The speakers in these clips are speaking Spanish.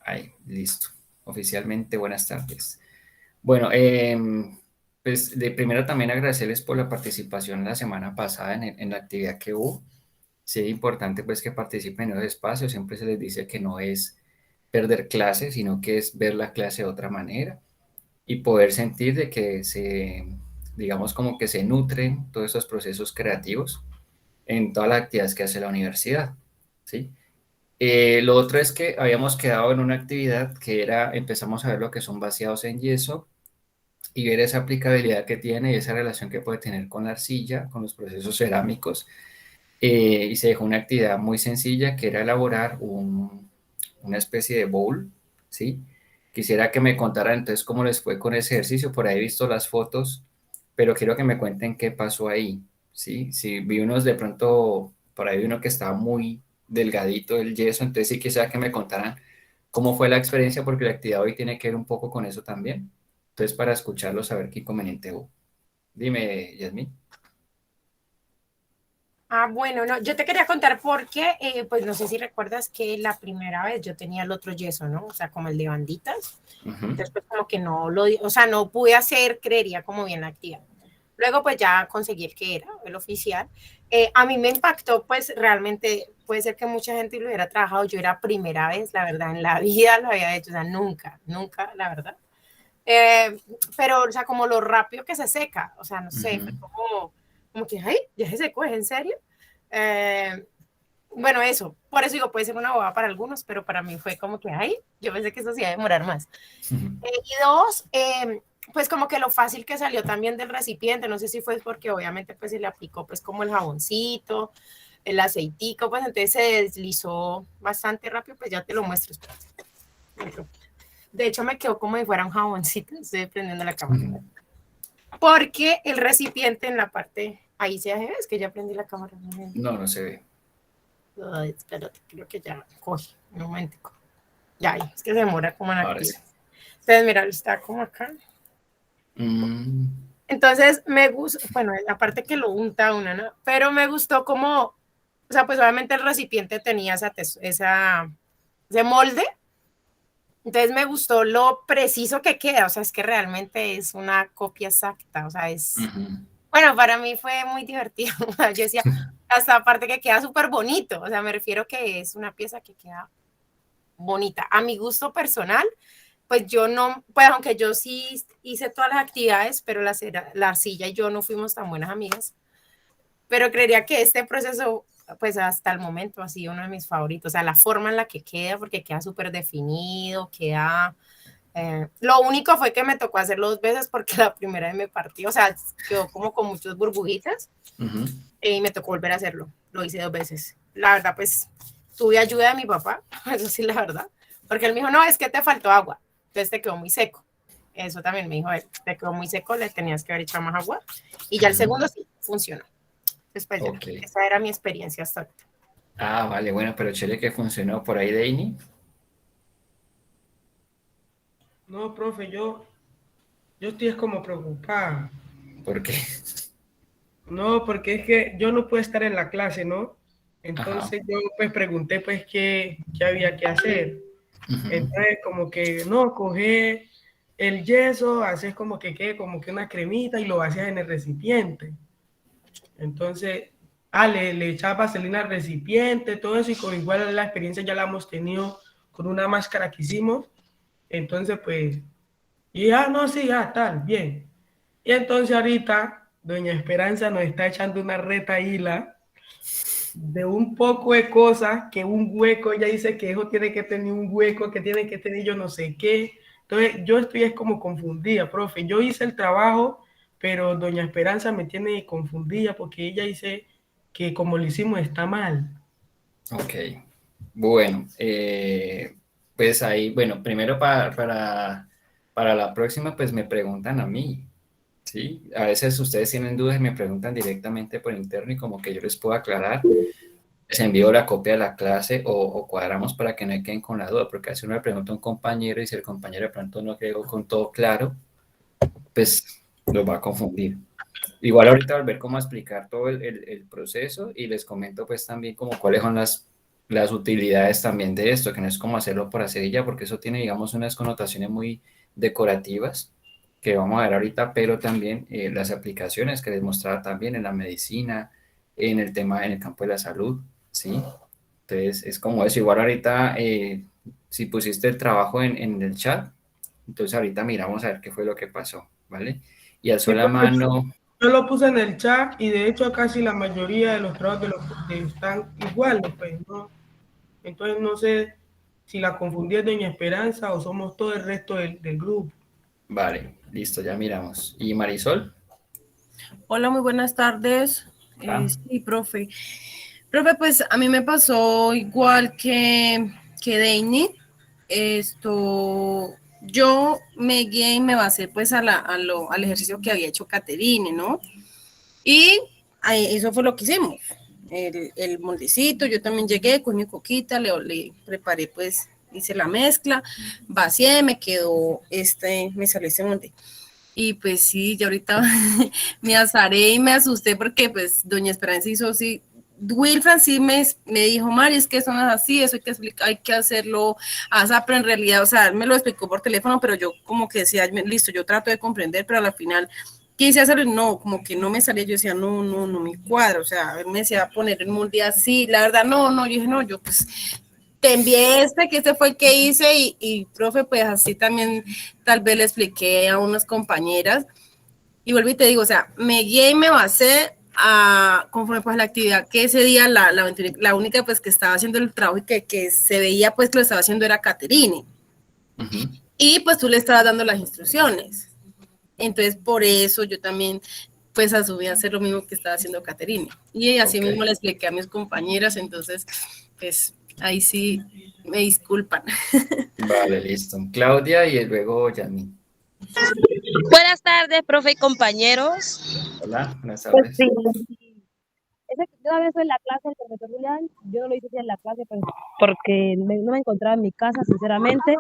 Ahí, listo. Oficialmente, buenas tardes. Bueno, pues de primero también agradecerles por la participación la semana pasada en la actividad que hubo. Sí, es importante pues que participen en los espacios. Siempre se les dice que no es perder clase, sino que es ver la clase de otra manera y poder sentir de que digamos como que se nutren todos esos procesos creativos en todas las actividades que hace la universidad, ¿sí? Lo otro es que habíamos quedado en una actividad que era, empezamos a ver lo que son vaciados en yeso y ver esa aplicabilidad que tiene y esa relación que puede tener con la arcilla, con los procesos cerámicos. Y se dejó una actividad muy sencilla que era elaborar una especie de bowl, ¿sí? Quisiera que me contaran entonces cómo les fue con ese ejercicio. Por ahí he visto las fotos, pero quiero que me cuenten qué pasó ahí, ¿sí? Si vi unos de pronto, por ahí vi uno que estaba muy delgadito el yeso, entonces sí quisiera que me contaran cómo fue la experiencia, porque la actividad hoy tiene que ver un poco con eso también. Entonces, para escucharlo, saber qué inconveniente hubo. Dime, Yasmín. Bueno, no, yo te quería contar porque, pues no sé si recuerdas que la primera vez yo tenía el otro yeso, ¿no? O sea, como el de banditas. Ujú. Entonces, pues como que no o sea, no pude hacer, creería, como bien la actividad. Luego, pues ya conseguí el que era, el oficial. A mí me impactó, pues realmente, puede ser que mucha gente lo hubiera trabajado. Yo era primera vez, la verdad, en la vida lo había hecho, o sea, nunca, nunca, la verdad. Pero, o sea, como lo rápido que se seca, o sea, no sé, Ujú. fue como que, ay, ya se secó, ¿es en serio? Eh, bueno, eso, por eso digo, puede ser una bobada para algunos, pero para mí fue como que, ay, yo pensé que eso se iba a demorar más. Ujú. Y dos, pues como que lo fácil que salió también del recipiente, no sé si fue porque obviamente pues se le aplicó pues como el jaboncito, el aceitico, pues entonces se deslizó bastante rápido, pues ya te lo muestro. De hecho me quedó como si fuera un jaboncito, estoy prendiendo la cámara. Ujú. Porque el recipiente en la parte, ahí se ve, es que ya prendí la cámara. No, no se ve. Ay, espérate, creo que ya coge, un momentico. Ya, es que se demora como en Ahora activar. sí. Entonces, mira, está como acá. Mm. Entonces, me gusta, bueno, aparte que lo unta una, ¿no? Pero me gustó como, o sea, pues obviamente el recipiente tenía ese molde. Entonces me gustó lo preciso que queda, o sea, es que realmente es una copia exacta, o sea, Ujú. bueno, para mí fue muy divertido. Yo decía, hasta aparte que queda súper bonito, o sea, me refiero que es una pieza que queda bonita. A mi gusto personal, pues yo no, pues aunque yo sí hice todas las actividades, pero la silla y yo no fuimos tan buenas amigas, pero creería que este proceso, pues hasta el momento ha sido uno de mis favoritos, o sea, la forma en la que queda, porque queda súper definido, queda... lo único fue que me tocó hacerlo dos veces porque la primera vez me partió, o sea, quedó como con muchas burbujitas Ujú. y me tocó volver a hacerlo. Lo hice dos veces. La verdad, pues tuve ayuda de mi papá, eso sí, la verdad, porque él me dijo, no, es que te faltó agua, entonces te quedó muy seco. Eso también me dijo él, te quedó muy seco, le tenías que haber echado más agua. Y ya el Ujú. segundo sí funcionó. Después ya, Ok. esa era mi experiencia hasta ahorita. Ah, vale, bueno, pero chévere que funcionó por ahí, Deini. No, profe, yo estoy es como preocupada. Porque, No, porque es que yo no puedo estar en la clase, ¿no? ajá. Entonces yo pues pregunté pues qué había que hacer. Ujú. Entonces como que no, coge el yeso, haces como que quede como que una cremita y lo vacías en el recipiente. Entonces, le echaba vaselina al recipiente, todo eso, y con igual la experiencia ya la hemos tenido con una máscara que hicimos. Entonces, pues, y no, sí, tal, bien. Y entonces ahorita, doña Esperanza nos está echando una retaíla de un poco de cosas, que un hueco, ella dice que eso tiene que tener un hueco, que tiene que tener yo no sé qué. Entonces, yo estoy es como confundida, profe. Yo hice el trabajo, pero doña Esperanza me tiene confundida porque ella dice que como lo hicimos está mal. Ok. Bueno, pues ahí, bueno, primero para la próxima, pues me preguntan a mí, ¿sí? A veces ustedes tienen dudas y me preguntan directamente por interno y como que yo les puedo aclarar. Les envío la copia de la clase o cuadramos para que no queden con la duda, porque a veces uno le pregunta a un compañero y si el compañero de pronto no quedó con todo claro, pues los va a confundir. Igual ahorita volver como a explicar todo el proceso y les comento pues también como cuáles son las utilidades también de esto, que no es como hacerlo por hacer y ya, porque eso tiene, digamos, unas connotaciones muy decorativas que vamos a ver ahorita, pero también las aplicaciones que les mostraba también en la medicina, en el tema, en el campo de la salud, ¿sí? Entonces, es como eso. Igual ahorita, si pusiste el trabajo en el chat, entonces ahorita miramos a ver qué fue lo que pasó, ¿vale? Y alzó Sí, la porque mano. yo lo puse en el chat y de hecho casi la mayoría de los trabajos están iguales, pues, ¿no? Entonces no sé si la confundí es Doña Esperanza o somos todo el resto del grupo. Vale, listo, ya miramos. ¿Y Marisol? Hola, muy buenas tardes. Ah, Sí, profe. Profe, pues a mí me pasó igual que Deini. Yo me guié y me basé pues al ejercicio que había hecho Caterine, ¿no? Y eso fue lo que hicimos. El moldecito, yo también llegué con mi coquita, le preparé pues, hice la mezcla, vacié, me salió este molde. Y pues sí, ya ahorita me azaré y me asusté porque pues doña Esperanza hizo así. Wilfran sí me dijo, Mari, es que eso no es así, eso hay que explicar, hay que hacerlo así, pero en realidad, o sea, él me lo explicó por teléfono, pero yo como que decía, listo, yo trato de comprender, pero al final quise hacerlo, no, como que no me salía, yo decía, no me cuadra, o sea, él me decía poner el molde así, la verdad, no, yo dije, no, yo pues te envié que este fue el que hice profe, pues así también tal vez le expliqué a unas compañeras y vuelvo y te digo, o sea, me guié y me basé conforme pues la actividad que ese día la única pues que estaba haciendo el trabajo y que se veía pues que lo estaba haciendo era Caterine ujú. y pues tú le estabas dando las instrucciones. Entonces por eso yo también pues asumí a hacer lo mismo que estaba haciendo Caterine y así Ok, mismo le expliqué a mis compañeras, entonces pues ahí sí me disculpan. vale, listo. Claudia y luego Yasmin. Buenas tardes, profe y compañeros. Hola, buenas Pues sí, tardes. yo a veces en la clase del profesor Julián, yo no lo hice así en la clase pues, porque no me encontraba en mi casa, sinceramente,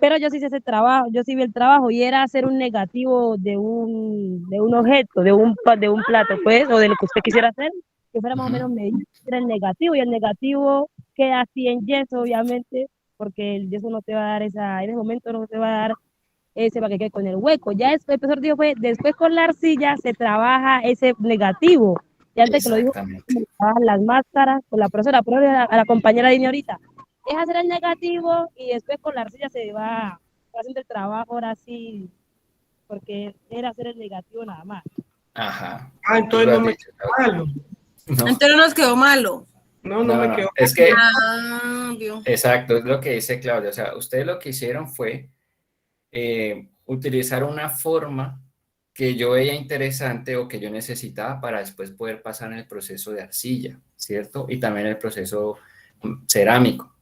pero yo sí hice ese trabajo, yo sí vi el trabajo y era hacer un negativo de un objeto, de un plato, pues, o de lo que usted quisiera hacer, que fuera más o Ujú. menos medido, era el negativo, y el negativo queda así en yeso, obviamente, porque el yeso no te va a dar en ese momento no te va a dar ese para que quede con el hueco. Ya después, el profesor dijo, fue, después con la arcilla se trabaja ese negativo. Y antes que lo dijo, Exactamente. como trabajan las máscaras, con la profesora, pero a la compañera de ahorita, es hacer el negativo y después con la arcilla va haciendo el trabajo ahora sí, porque era hacer el negativo nada más. Ajá, Ah, tú entonces lo no has me dicho, quedó Claudia. malo. No, Entonces nos quedó malo. No me quedó Es malo. que, Vio. exacto, es lo que dice Claudia. O sea, ustedes lo que hicieron fue utilizar una forma que yo veía interesante o que yo necesitaba para después poder pasar en el proceso de arcilla, ¿cierto? Y también el proceso cerámico.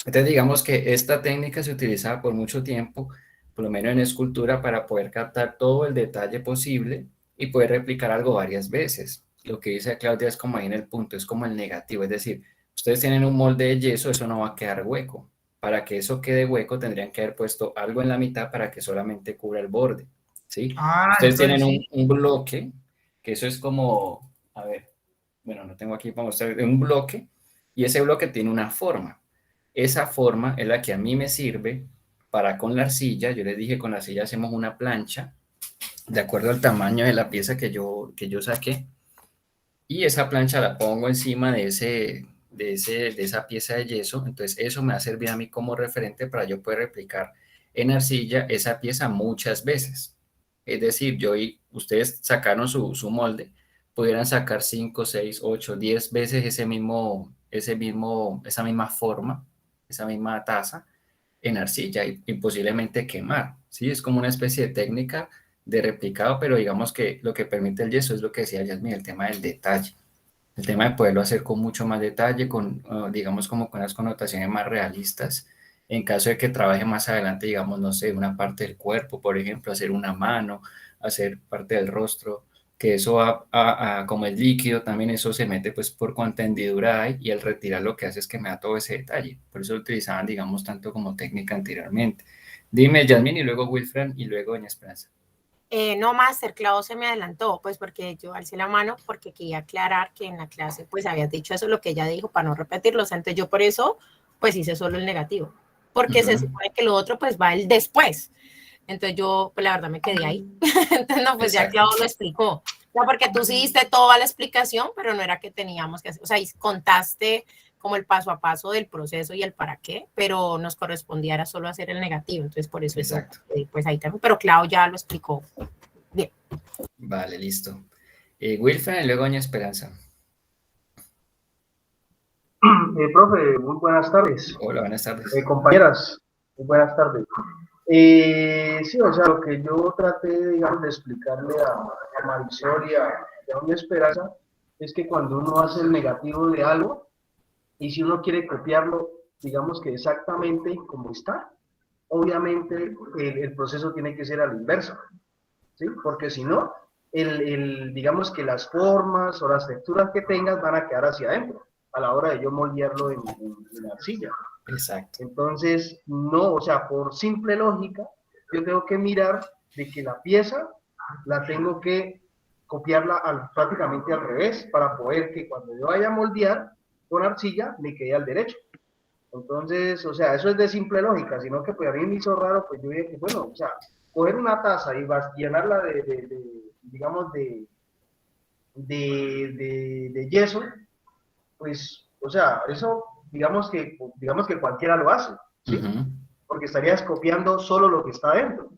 Entonces, digamos que esta técnica se utilizaba por mucho tiempo, por lo menos en escultura, para poder captar todo el detalle posible y poder replicar algo varias veces. Lo que dice Claudia es como ahí en el punto, es como el negativo, es decir, ustedes tienen un molde de yeso, eso no va a quedar hueco. Para que eso quede hueco, tendrían que haber puesto algo en la mitad para que solamente cubra el borde, ¿sí? Ah, Ustedes tienen entonces sí. un bloque, que eso es como, a ver, bueno, no tengo aquí para mostrar, un bloque, y ese bloque tiene una forma. Esa forma es la que a mí me sirve para con la arcilla. Yo les dije, con la arcilla hacemos una plancha de acuerdo al tamaño de la pieza que yo saqué. Y esa plancha la pongo encima de esa pieza de yeso. Entonces eso me va a servir a mí como referente para yo poder replicar en arcilla esa pieza muchas veces. Es decir, yo y ustedes sacaron su molde, pudieran sacar 5, 6, 8, 10 veces esa misma forma, esa misma taza en arcilla y posiblemente quemar, ¿sí? Es como una especie de técnica de replicado, pero digamos que lo que permite el yeso es lo que decía Yasmin, el tema del detalle, el tema de poderlo hacer con mucho más detalle, digamos, como con las connotaciones más realistas, en caso de que trabaje más adelante, digamos, no sé, una parte del cuerpo, por ejemplo, hacer una mano, hacer parte del rostro, que eso como es líquido, también eso se mete pues por cuánta hendidura hay y al retirar lo que hace es que me da todo ese detalle. Por eso lo utilizaban, digamos, tanto como técnica anteriormente. Dime, Yasmin, y luego Wilfran, y luego Doña Esperanza. No, Master, Clau se me adelantó, pues porque yo alcé la mano porque quería aclarar que en la clase pues habías dicho eso, lo que ella dijo, para no repetirlo. O sea, entonces yo por eso pues hice solo el negativo, porque se supone que lo otro pues va el después. Entonces yo, pues la verdad me quedé ahí. Entonces no, pues ya Clau Exacto. lo explicó. Ya porque tú sí diste toda la explicación, pero no era que teníamos que hacer, o sea, y contaste como el paso a paso del proceso y el para qué, pero nos correspondía era solo hacer el negativo. Entonces por eso yo, Exacto. pues ahí también, pero Clau ya lo explicó bien. Vale, listo. Wilfred y luego doña Esperanza. Profe, muy buenas tardes. Hola, buenas tardes. Compañeras, muy buenas tardes. Sí, o sea, lo que yo traté, digamos, de explicarle a Marisol y a doña Esperanza es que cuando uno hace el negativo de algo y si uno quiere copiarlo, digamos que exactamente como está, obviamente el proceso tiene que ser al inverso, ¿sí? Porque si no, digamos que las formas o las texturas que tengas van a quedar hacia adentro a la hora de yo moldearlo en la arcilla. Exacto. Entonces, no, o sea, por simple lógica, yo tengo que mirar de que la pieza la tengo que copiarla prácticamente al revés para poder que cuando yo vaya a moldear con arcilla me quede al derecho. Entonces, o sea, eso es de simple lógica, sino que pues a mí me hizo raro, pues yo dije que, bueno, o sea, coger una taza y llenarla digamos, de yeso, pues, o sea, eso digamos que cualquiera lo hace, ¿sí? Porque estarías copiando solo lo que está dentro,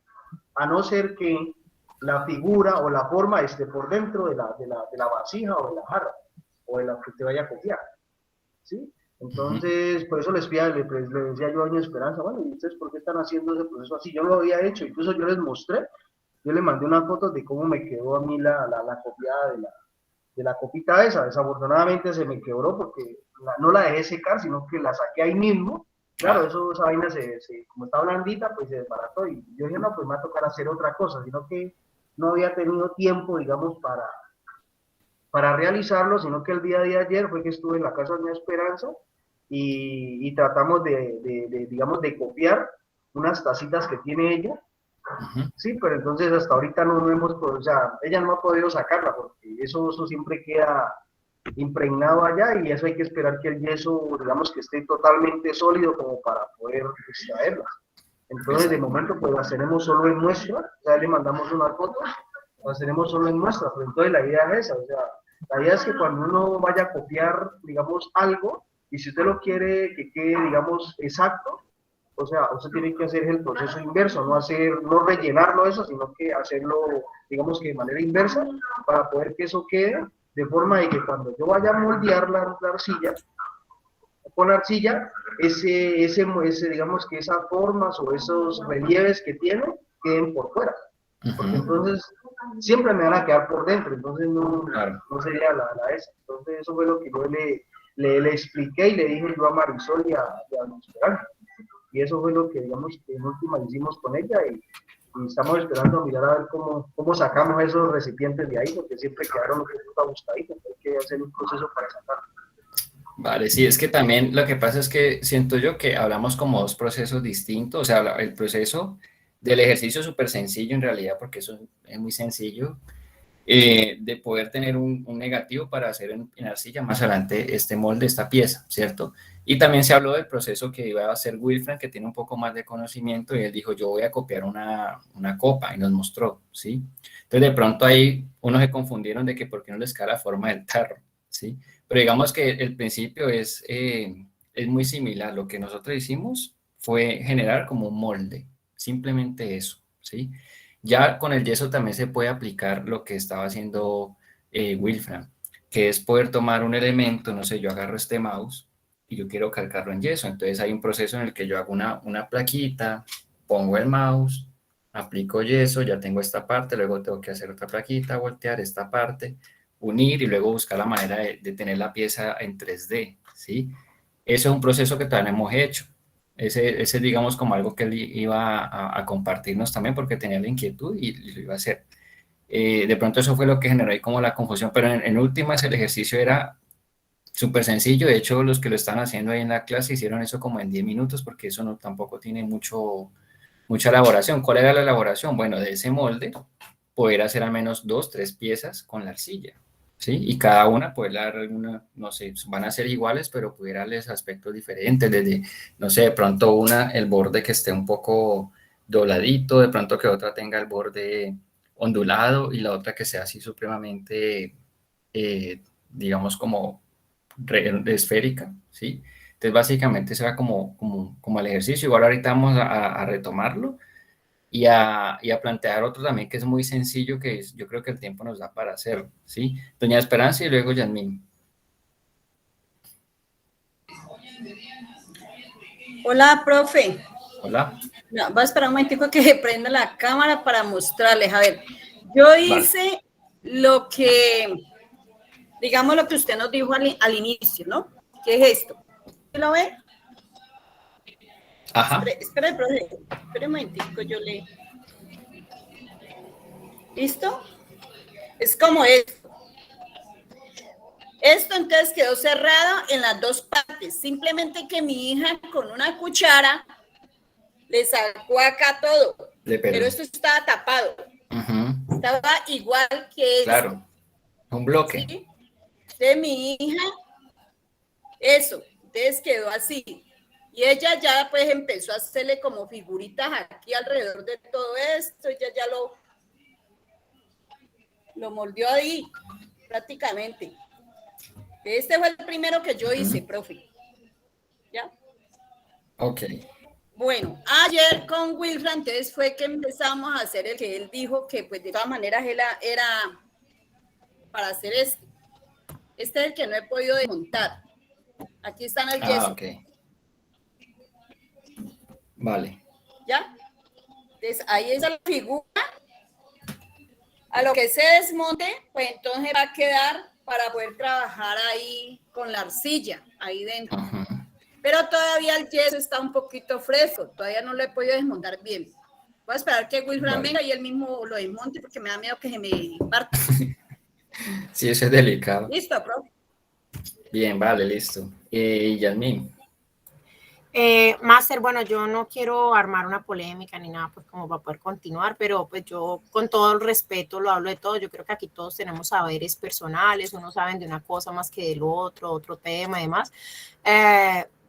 a no ser que la figura o la forma esté por dentro de la vasija o de la jarra, o de la que te vaya a copiar, ¿sí? Entonces, por eso le decía yo a doña Esperanza, bueno, ¿y ustedes por qué están haciendo ese proceso así? Yo lo había hecho, incluso yo les mostré, yo le mandé unas fotos de cómo me quedó a mí la copiada de la copita esa. Desafortunadamente se me quebró porque no la dejé secar, sino que la saqué ahí mismo. Claro, esa vaina como está blandita, pues se desbarató y yo dije, no, pues me va a tocar hacer otra cosa, sino que no había tenido tiempo, digamos, para realizarlo, sino que el día de ayer fue que estuve en la casa de mi Esperanza y tratamos digamos, de copiar unas tacitas que tiene ella. Sí, pero entonces hasta ahorita no hemos, o sea, ella no ha podido sacarla porque eso siempre queda impregnado allá y eso hay que esperar que el yeso, digamos, que esté totalmente sólido como para poder extraerla. Entonces, de momento, pues las tenemos solo en muestra, ya le mandamos unas fotos, las tenemos solo en muestra, pero entonces la idea es esa, o sea, la idea es que cuando uno vaya a copiar, digamos, algo, y si usted lo quiere que quede, digamos, exacto, o sea, usted tiene que hacer el proceso inverso, no rellenarlo eso, sino que hacerlo, digamos que de manera inversa, para poder que eso quede, de forma de que cuando yo vaya a moldear la arcilla, con arcilla, digamos que esas formas o esos relieves que tiene, queden por fuera. Porque entonces siempre me van a quedar por dentro, entonces no sería la esa. Entonces eso fue lo que yo le expliqué y le dije yo a Marisol y a Esperanza. Y eso fue lo que, digamos, que en última hicimos con ella y estamos esperando a mirar a ver cómo sacamos esos recipientes de ahí, porque siempre quedaron los que ajustaditos, hay que hacer un proceso para sacarlo. Vale, sí, es que también lo que pasa es que siento yo que hablamos como dos procesos distintos, o sea, el proceso del ejercicio es súper sencillo en realidad, porque eso es muy sencillo, de poder tener un negativo para hacer en arcilla más adelante este molde, esta pieza, ¿cierto? Y también se habló del proceso que iba a hacer Wilfred, que tiene un poco más de conocimiento, y él dijo, yo voy a copiar una copa, y nos mostró, ¿sí? Entonces de pronto ahí unos se confundieron de que por qué no les queda la forma del tarro, ¿sí? Pero digamos que el principio es muy similar. Lo que nosotros hicimos fue generar como un molde, simplemente eso, ¿sí? Ya con el yeso también se puede aplicar lo que estaba haciendo Wilfred, que es poder tomar un elemento, no sé, yo agarro este mouse y yo quiero calcarlo en yeso. Entonces hay un proceso en el que yo hago una plaquita, pongo el mouse, aplico yeso, ya tengo esta parte, luego tengo que hacer otra plaquita, voltear esta parte, unir y luego buscar la manera de tener la pieza en 3D, ¿sí? Eso es un proceso que también hemos hecho. Ese digamos, como algo que él iba a compartirnos también porque tenía la inquietud y lo iba a hacer. De pronto eso fue lo que generó ahí como la confusión, pero en últimas el ejercicio era súper sencillo. De hecho, los que lo están haciendo ahí en la clase hicieron eso como en 10 minutos porque eso tampoco tiene mucha elaboración. ¿Cuál era la elaboración? Bueno, de ese molde poder hacer al menos 2, 3 piezas con la arcilla, ¿sí? Y cada una poder dar alguna, no sé, van a ser iguales, pero pudiera darles aspectos diferentes, desde, no sé, de pronto una, el borde que esté un poco dobladito, de pronto que otra tenga el borde ondulado y la otra que sea así supremamente, digamos, como esférica, ¿sí? Entonces, básicamente será como el ejercicio. Igual ahorita vamos a retomarlo y a plantear otro también que es muy sencillo, que es, yo creo que el tiempo nos da para hacerlo, ¿sí? Doña Esperanza y luego Yasmín. Hola, profe. Hola. No, voy a esperar un momentico que prenda la cámara para mostrarles. A ver, yo hice lo que, digamos, lo que usted nos dijo al inicio, ¿no? ¿Qué es esto? ¿Lo ve? Ajá. Espera, profe. Espera un momentico, yo le... ¿Listo? Es como esto. Esto entonces quedó cerrado en las dos partes. Simplemente que mi hija con una cuchara le sacó acá todo. Pero esto estaba tapado. Estaba igual que esto. Claro, un bloque. ¿Sí? De mi hija, eso. Entonces quedó así. Y ella ya pues empezó a hacerle como figuritas aquí alrededor de todo esto. Ella ya lo moldeó ahí prácticamente. Este fue el primero que yo hice, profe. ¿Ya? Ok. Bueno, ayer con Wilfran, entonces fue que empezamos a hacer el que él dijo que pues de todas maneras él era para hacer este. Este es el que no he podido desmontar. Aquí está en el yeso. Ok. Vale. ¿Ya? Entonces ahí es la figura. A lo que se desmonte, pues entonces va a quedar para poder trabajar ahí con la arcilla, ahí dentro. Pero todavía el yeso está un poquito fresco, todavía no lo he podido desmontar bien. Voy a esperar que Wilfran venga y él mismo lo desmonte porque me da miedo que se me parta. Sí, eso es delicado. Listo, profe. Bien, vale, listo. Yasmín. Máster, bueno, yo no quiero armar una polémica ni nada, pues como para poder continuar, pero pues yo con todo el respeto lo hablo de todo. Yo creo que aquí todos tenemos saberes personales, unos saben de una cosa más que del otro tema y demás.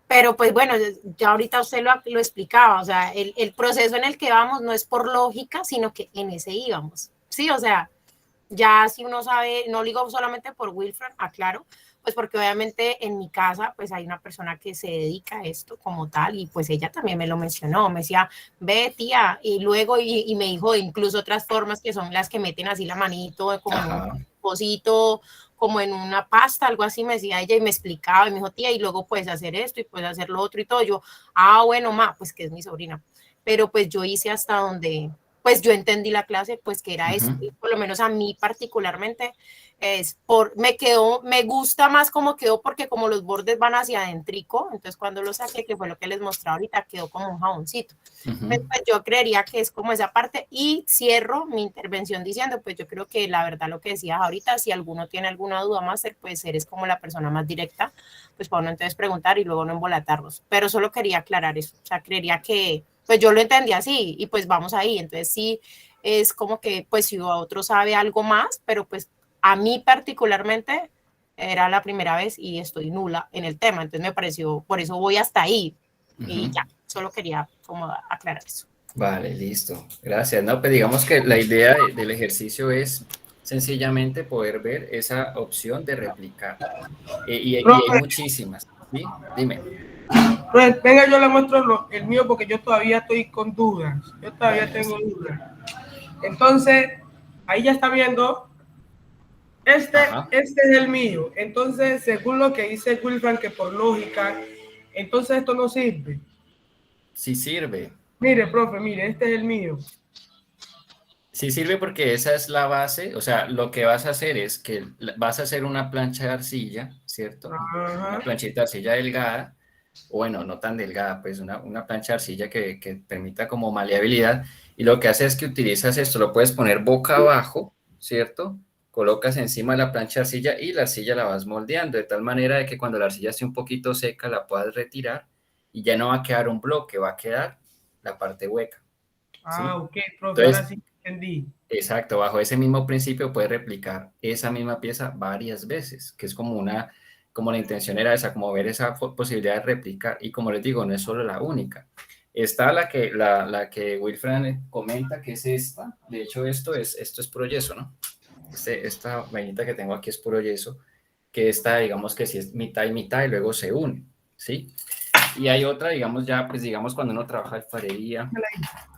Pero pues bueno, ya ahorita usted lo explicaba, o sea, el proceso en el que vamos no es por lógica, sino que en ese íbamos, ¿sí? O sea, ya si uno sabe, no lo digo solamente por Wilfran, aclaro, pues porque obviamente en mi casa pues hay una persona que se dedica a esto como tal y pues ella también me lo mencionó, me decía, ve tía, y luego y me dijo incluso otras formas que son las que meten así la manito como en un pocito, como en una pasta, algo así me decía ella y me explicaba y me dijo, tía, y luego puedes hacer esto y puedes hacer lo otro y todo. Yo, bueno, ma, pues que es mi sobrina, pero pues yo hice hasta donde pues yo entendí la clase, pues que era eso, y por lo menos a mí particularmente, me gusta más como quedó porque como los bordes van hacia adentrico, entonces cuando lo saqué, que fue lo que les mostré ahorita, quedó como un jaboncito. Pues yo creería que es como esa parte y cierro mi intervención diciendo, pues yo creo que la verdad lo que decías ahorita, si alguno tiene alguna duda más, pues eres como la persona más directa, pues para uno entonces preguntar y luego no embolatarlos, pero solo quería aclarar eso, o sea, creería que pues yo lo entendí así y pues vamos ahí, entonces sí es como que pues si otro sabe algo más, pero pues a mí particularmente era la primera vez y estoy nula en el tema, entonces me pareció, por eso voy hasta ahí y ya, solo quería como aclarar eso. Vale, listo, gracias. No, pues digamos que la idea del ejercicio es sencillamente poder ver esa opción de replicar y hay muchísimas, ¿sí? Dime. Pues venga, yo le muestro el mío porque yo todavía estoy con dudas. Yo todavía tengo dudas. Entonces, ahí ya está viendo. Este es el mío. Entonces, según lo que dice Wilfran, que por lógica, entonces esto no sirve. Sí sirve. Mire, profe, mire, este es el mío. Sí sirve porque esa es la base, o sea, lo que vas a hacer es que vas a hacer una plancha de arcilla, ¿cierto? Una planchita de arcilla delgada, o bueno, no tan delgada, pues una plancha de arcilla que permita como maleabilidad, y lo que hace es que utilizas esto, lo puedes poner boca abajo, ¿cierto? Colocas encima de la plancha de arcilla y la arcilla la vas moldeando, de tal manera de que cuando la arcilla esté un poquito seca la puedas retirar y ya no va a quedar un bloque, va a quedar la parte hueca. ¿Sí? Ok, profe, entonces, ahora sí entendí. Exacto, bajo ese mismo principio puedes replicar esa misma pieza varias veces, que es como como la intención era esa, como ver esa posibilidad de replicar. Y como les digo, no es solo la única. Está la que Wilfred comenta, que es esta. De hecho, esto es puro yeso, ¿no? Esta vainita que tengo aquí es puro yeso, que esta, digamos que si es mitad y mitad y luego se une, ¿sí? Y hay otra, digamos ya, pues digamos cuando uno trabaja alfarería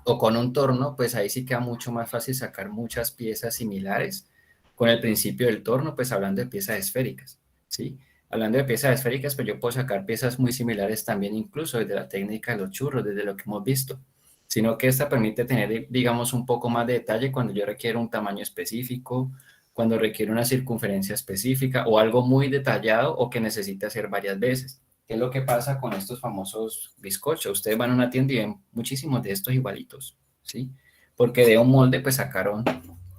o con un torno, pues ahí sí queda mucho más fácil sacar muchas piezas similares con el principio del torno, pues hablando de piezas esféricas, ¿sí? Hablando de piezas esféricas, pues yo puedo sacar piezas muy similares también, incluso desde la técnica de los churros, desde lo que hemos visto, sino que esta permite tener, digamos, un poco más de detalle cuando yo requiero un tamaño específico, cuando requiere una circunferencia específica o algo muy detallado o que necesite hacer varias veces. ¿Qué es lo que pasa con estos famosos bizcochos? Ustedes van a una tienda y ven muchísimos de estos igualitos, ¿sí? Porque de un molde pues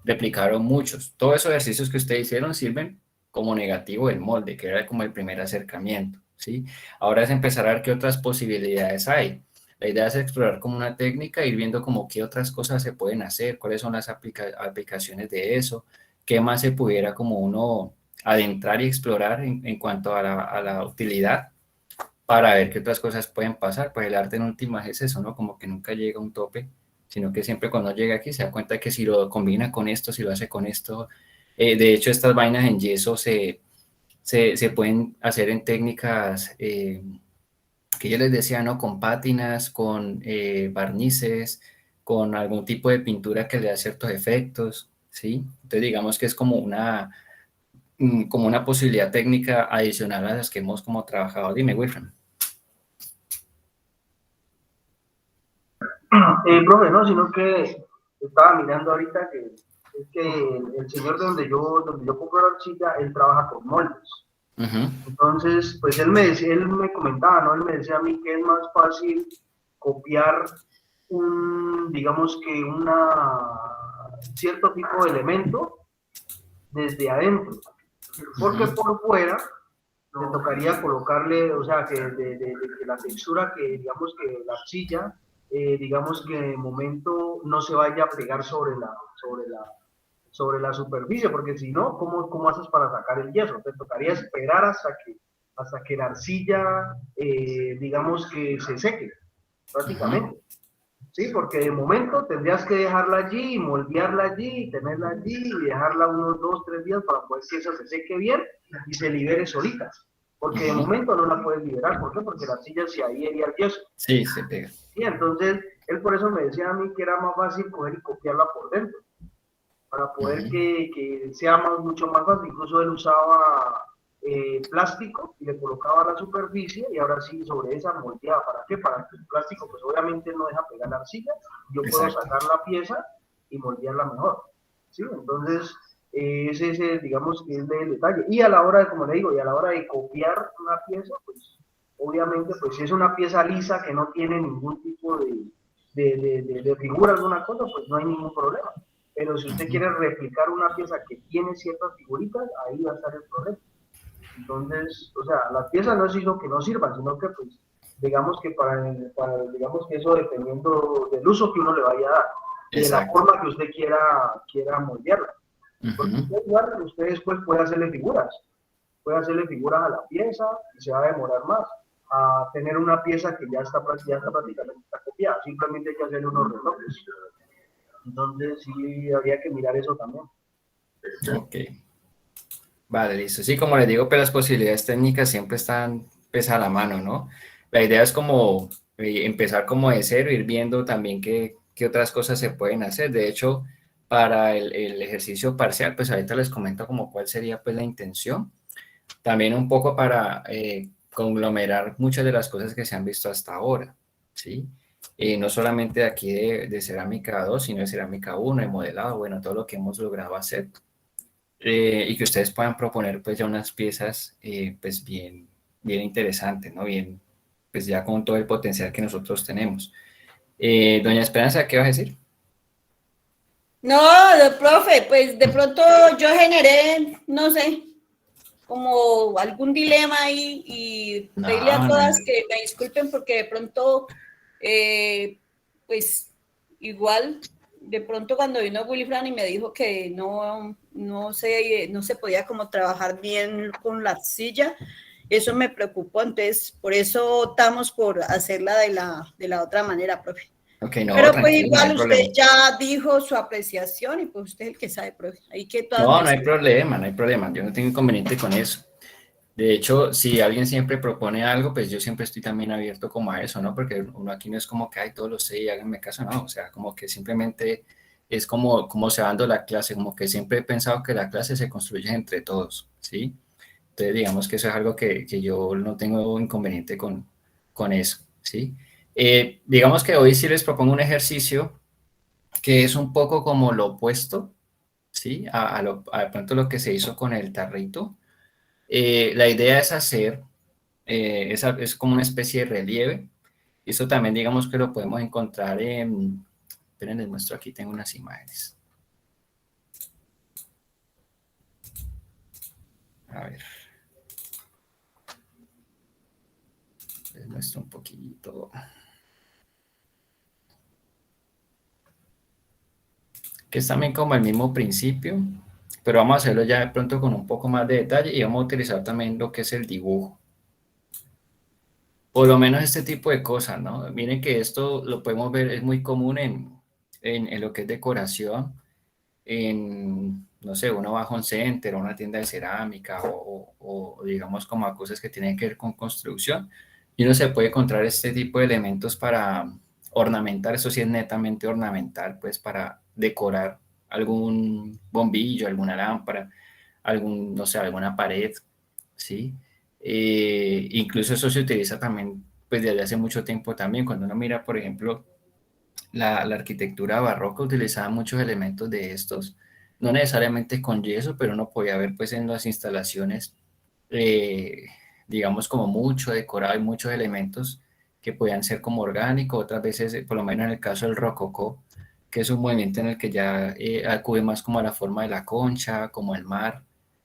replicaron muchos. Todos esos ejercicios que ustedes hicieron sirven como negativo del molde, que era como el primer acercamiento, ¿sí? Ahora es empezar a ver qué otras posibilidades hay. La idea es explorar como una técnica, ir viendo como qué otras cosas se pueden hacer, cuáles son las aplicaciones de eso, qué más se pudiera como uno adentrar y explorar en cuanto a la utilidad para ver qué otras cosas pueden pasar. Pues el arte en últimas es eso, ¿no? Como que nunca llega a un tope, sino que siempre cuando llega aquí se da cuenta que si lo combina con esto, si lo hace con esto, de hecho estas vainas en yeso se pueden hacer en técnicas que yo les decía, ¿no? Con pátinas, con barnices, con algún tipo de pintura que le da ciertos efectos, ¿sí? Entonces digamos que es como como una posibilidad técnica adicional a las que hemos como trabajado. Dime, Wilfred. Profe, no, sino que estaba mirando ahorita que es que el señor donde yo compro la arcilla, él trabaja con moldes. Entonces, pues él me comentaba, ¿no? Él me decía a mí que es más fácil copiar digamos que cierto tipo de elemento desde adentro, porque por fuera le tocaría colocarle, o sea, que de la textura que, digamos que la arcilla, digamos que de momento no se vaya a pegar sobre la superficie, porque si no, ¿cómo haces para sacar el yeso? Te tocaría esperar hasta que la arcilla, digamos que se seque, prácticamente. Sí, porque de momento tendrías que dejarla allí, moldearla allí, tenerla allí y dejarla unos 2-3 días para poder que esa se seque bien y se libere solita. Porque de momento no la puedes liberar. ¿Por qué? Porque la arcilla se adhiere al yeso. Sí, se pega. Y entonces, él por eso me decía a mí que era más fácil coger y copiarla por dentro. Para poder que sea mucho más fácil. Incluso él usaba plástico y le colocaba la superficie y ahora sí sobre esa moldeaba. ¿Para qué? Para que el plástico pues obviamente no deja pegar la arcilla, yo puedo sacar la pieza y moldearla mejor, ¿sí? Entonces ese digamos que es el detalle. Y a la hora de, como le digo, y a la hora de copiar una pieza, pues obviamente pues si es una pieza lisa que no tiene ningún tipo de figura, alguna cosa, pues no hay ningún problema. Pero si usted quiere replicar una pieza que tiene ciertas figuritas, ahí va a estar el problema. Entonces, o sea, las piezas no es sino que no sirvan, sino que pues, digamos que digamos que eso dependiendo del uso que uno le vaya a dar, de la forma que usted quiera moldearla. Porque usted después puede hacerle figuras a la pieza y se va a demorar más a tener una pieza que ya está prácticamente copiada, simplemente hay que hacerle unos retoques. Entonces sí habría que mirar eso también. Ok. Vale, listo. Sí, como les digo, pues las posibilidades técnicas siempre están pues a la mano, ¿no? La idea es como empezar como de cero, ir viendo también qué otras cosas se pueden hacer. De hecho, para el ejercicio parcial, pues ahorita les comento como cuál sería pues la intención. También un poco para conglomerar muchas de las cosas que se han visto hasta ahora, ¿sí? No solamente de aquí de cerámica 2, sino de cerámica 1, de modelado, bueno, todo lo que hemos logrado hacer. Y que ustedes puedan proponer pues ya unas piezas pues bien interesantes, ¿no? Bien, pues ya con todo el potencial que nosotros tenemos. Doña Esperanza, ¿qué vas a decir? No, profe, pues de pronto yo generé, no sé, como algún dilema ahí y pedirle a todas que me disculpen porque de pronto, pues igual de pronto cuando vino Wilfran y me dijo que no se podía como trabajar bien con la arcilla, eso me preocupó, entonces por eso optamos por hacerla de la otra manera, profe. Okay, no, Pero pues tranquilo, no hay igual usted problema. ya dijo su apreciación y pues usted es el que sabe, profe. Ahí que todas No, no hay problema, no hay problema. Yo no tengo inconveniente con eso. De hecho, si alguien siempre propone algo, pues yo siempre estoy también abierto como a eso, ¿no? Porque uno aquí no es como que, ay, todos lo sé y háganme caso, no. O sea, como que simplemente es como se va dando la clase, como que siempre he pensado que la clase se construye entre todos, ¿sí? Entonces, digamos que eso es algo que yo no tengo inconveniente con eso, ¿sí? Digamos que hoy sí les propongo un ejercicio que es un poco como lo opuesto, ¿sí? A de pronto lo que se hizo con el tarrito. La idea es hacer, es como una especie de relieve. Eso también digamos que lo podemos encontrar en, esperen, les muestro, aquí tengo unas imágenes. A ver. Les muestro un poquito. Que es también como el mismo principio, pero vamos a hacerlo ya de pronto con un poco más de detalle y vamos a utilizar también lo que es el dibujo. Por lo menos este tipo de cosas, ¿no? Miren que esto lo podemos ver, es muy común en lo que es decoración, en, no sé, uno va a un center, a una tienda de cerámica o digamos como a cosas que tienen que ver con construcción y uno se puede encontrar este tipo de elementos para ornamentar, eso sí es netamente ornamental, pues para decorar algún bombillo, alguna lámpara, algún, no sé, alguna pared, ¿sí? Incluso eso se utiliza también, pues desde hace mucho tiempo también, cuando uno mira, por ejemplo, la arquitectura barroca utilizaba muchos elementos de estos, no necesariamente con yeso, pero uno podía ver pues en las instalaciones, eh, digamos como mucho decorado y muchos elementos que podían ser como orgánicos, otras veces, por lo menos en el caso del rococó, que es un movimiento en el que ya acude más como a la forma de la concha, como el mar,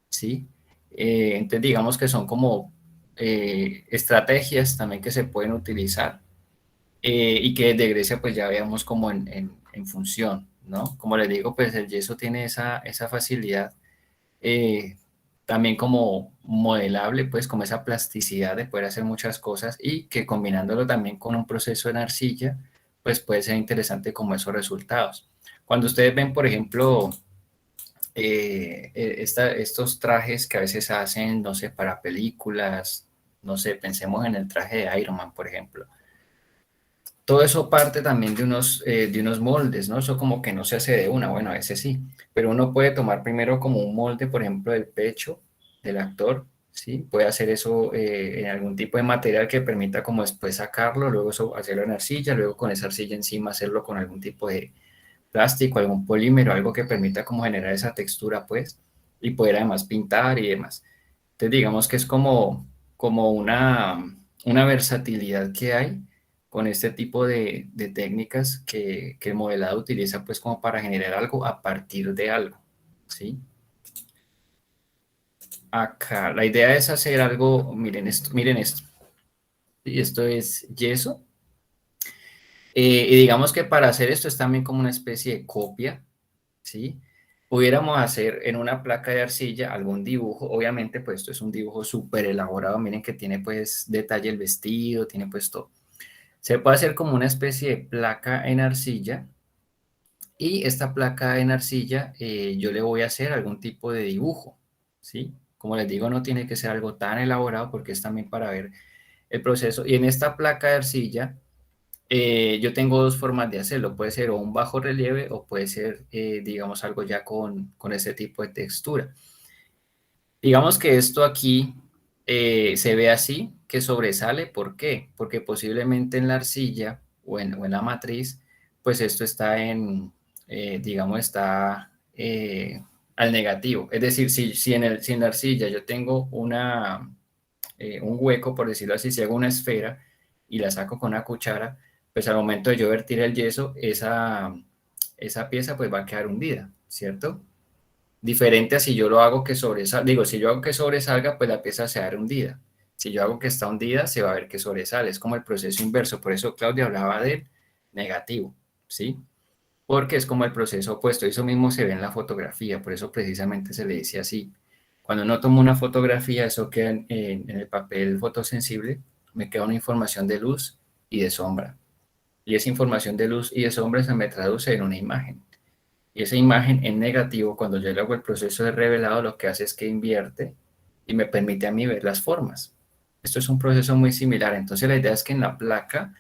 ¿sí? Entonces digamos que son como estrategias también que se pueden utilizar y que desde Grecia pues ya veamos como en función, ¿no? Como les digo, pues el yeso tiene esa facilidad eh, también como modelable, pues como esa plasticidad de poder hacer muchas cosas y que combinándolo también con un proceso en arcilla, pues puede ser interesante como esos resultados. Cuando ustedes ven, por ejemplo, estos trajes que a veces hacen, no sé, para películas, no sé, pensemos en el traje de Iron Man, por ejemplo. Todo eso parte también de unos moldes, ¿no? Eso como que no se hace de una, bueno, a veces sí, pero uno puede tomar primero como un molde, por ejemplo, del pecho del actor, ¿sí? Puede hacer eso en algún tipo de material que permita como después sacarlo, luego eso hacerlo en arcilla, luego con esa arcilla encima hacerlo con algún tipo de plástico, algún polímero, algo que permita como generar esa textura, pues, y poder además pintar y demás. Entonces digamos que es como una versatilidad que hay con este tipo de técnicas que el modelado utiliza pues como para generar algo a partir de algo, ¿sí? Acá, la idea es hacer algo, miren esto, y esto es yeso, y digamos que para hacer esto es también como una especie de copia, ¿sí? Pudiéramos hacer en una placa de arcilla algún dibujo, obviamente pues esto es un dibujo súper elaborado, miren que tiene pues detalle el vestido, tiene pues todo. Se puede hacer como una especie de placa en arcilla y esta placa en arcilla yo le voy a hacer algún tipo de dibujo, ¿sí? Como les digo, no tiene que ser algo tan elaborado porque es también para ver el proceso. Y en esta placa de arcilla yo tengo dos formas de hacerlo. Puede ser o un bajo relieve o puede ser, digamos, algo ya con ese tipo de textura. Digamos que esto aquí se ve así, que sobresale. ¿Por qué? Porque posiblemente en la arcilla o en la matriz, pues esto está digamos, está al negativo. Es decir, si en la arcilla yo tengo un hueco, por decirlo así, si hago una esfera y la saco con una cuchara, pues al momento de yo vertir el yeso, esa pieza pues va a quedar hundida, ¿cierto? Diferente a si yo lo hago que sobresalga, digo, si yo hago que sobresalga, pues la pieza se va a ver hundida. Si yo hago que está hundida, se va a ver que sobresale. Es como el proceso inverso. Por eso Claudia hablaba del negativo, ¿sí? porque es como el proceso opuesto. Eso mismo se ve en la fotografía, por eso precisamente se le dice así. Cuando uno toma una fotografía, eso queda en el papel fotosensible, me queda una información de luz y de sombra. Y esa información de luz y de sombra se me traduce en una imagen. Y esa imagen en negativo, cuando yo le hago el proceso de revelado, lo que hace es que invierte y me permite a mí ver las formas. Esto es un proceso muy similar. Entonces la idea es que en la placa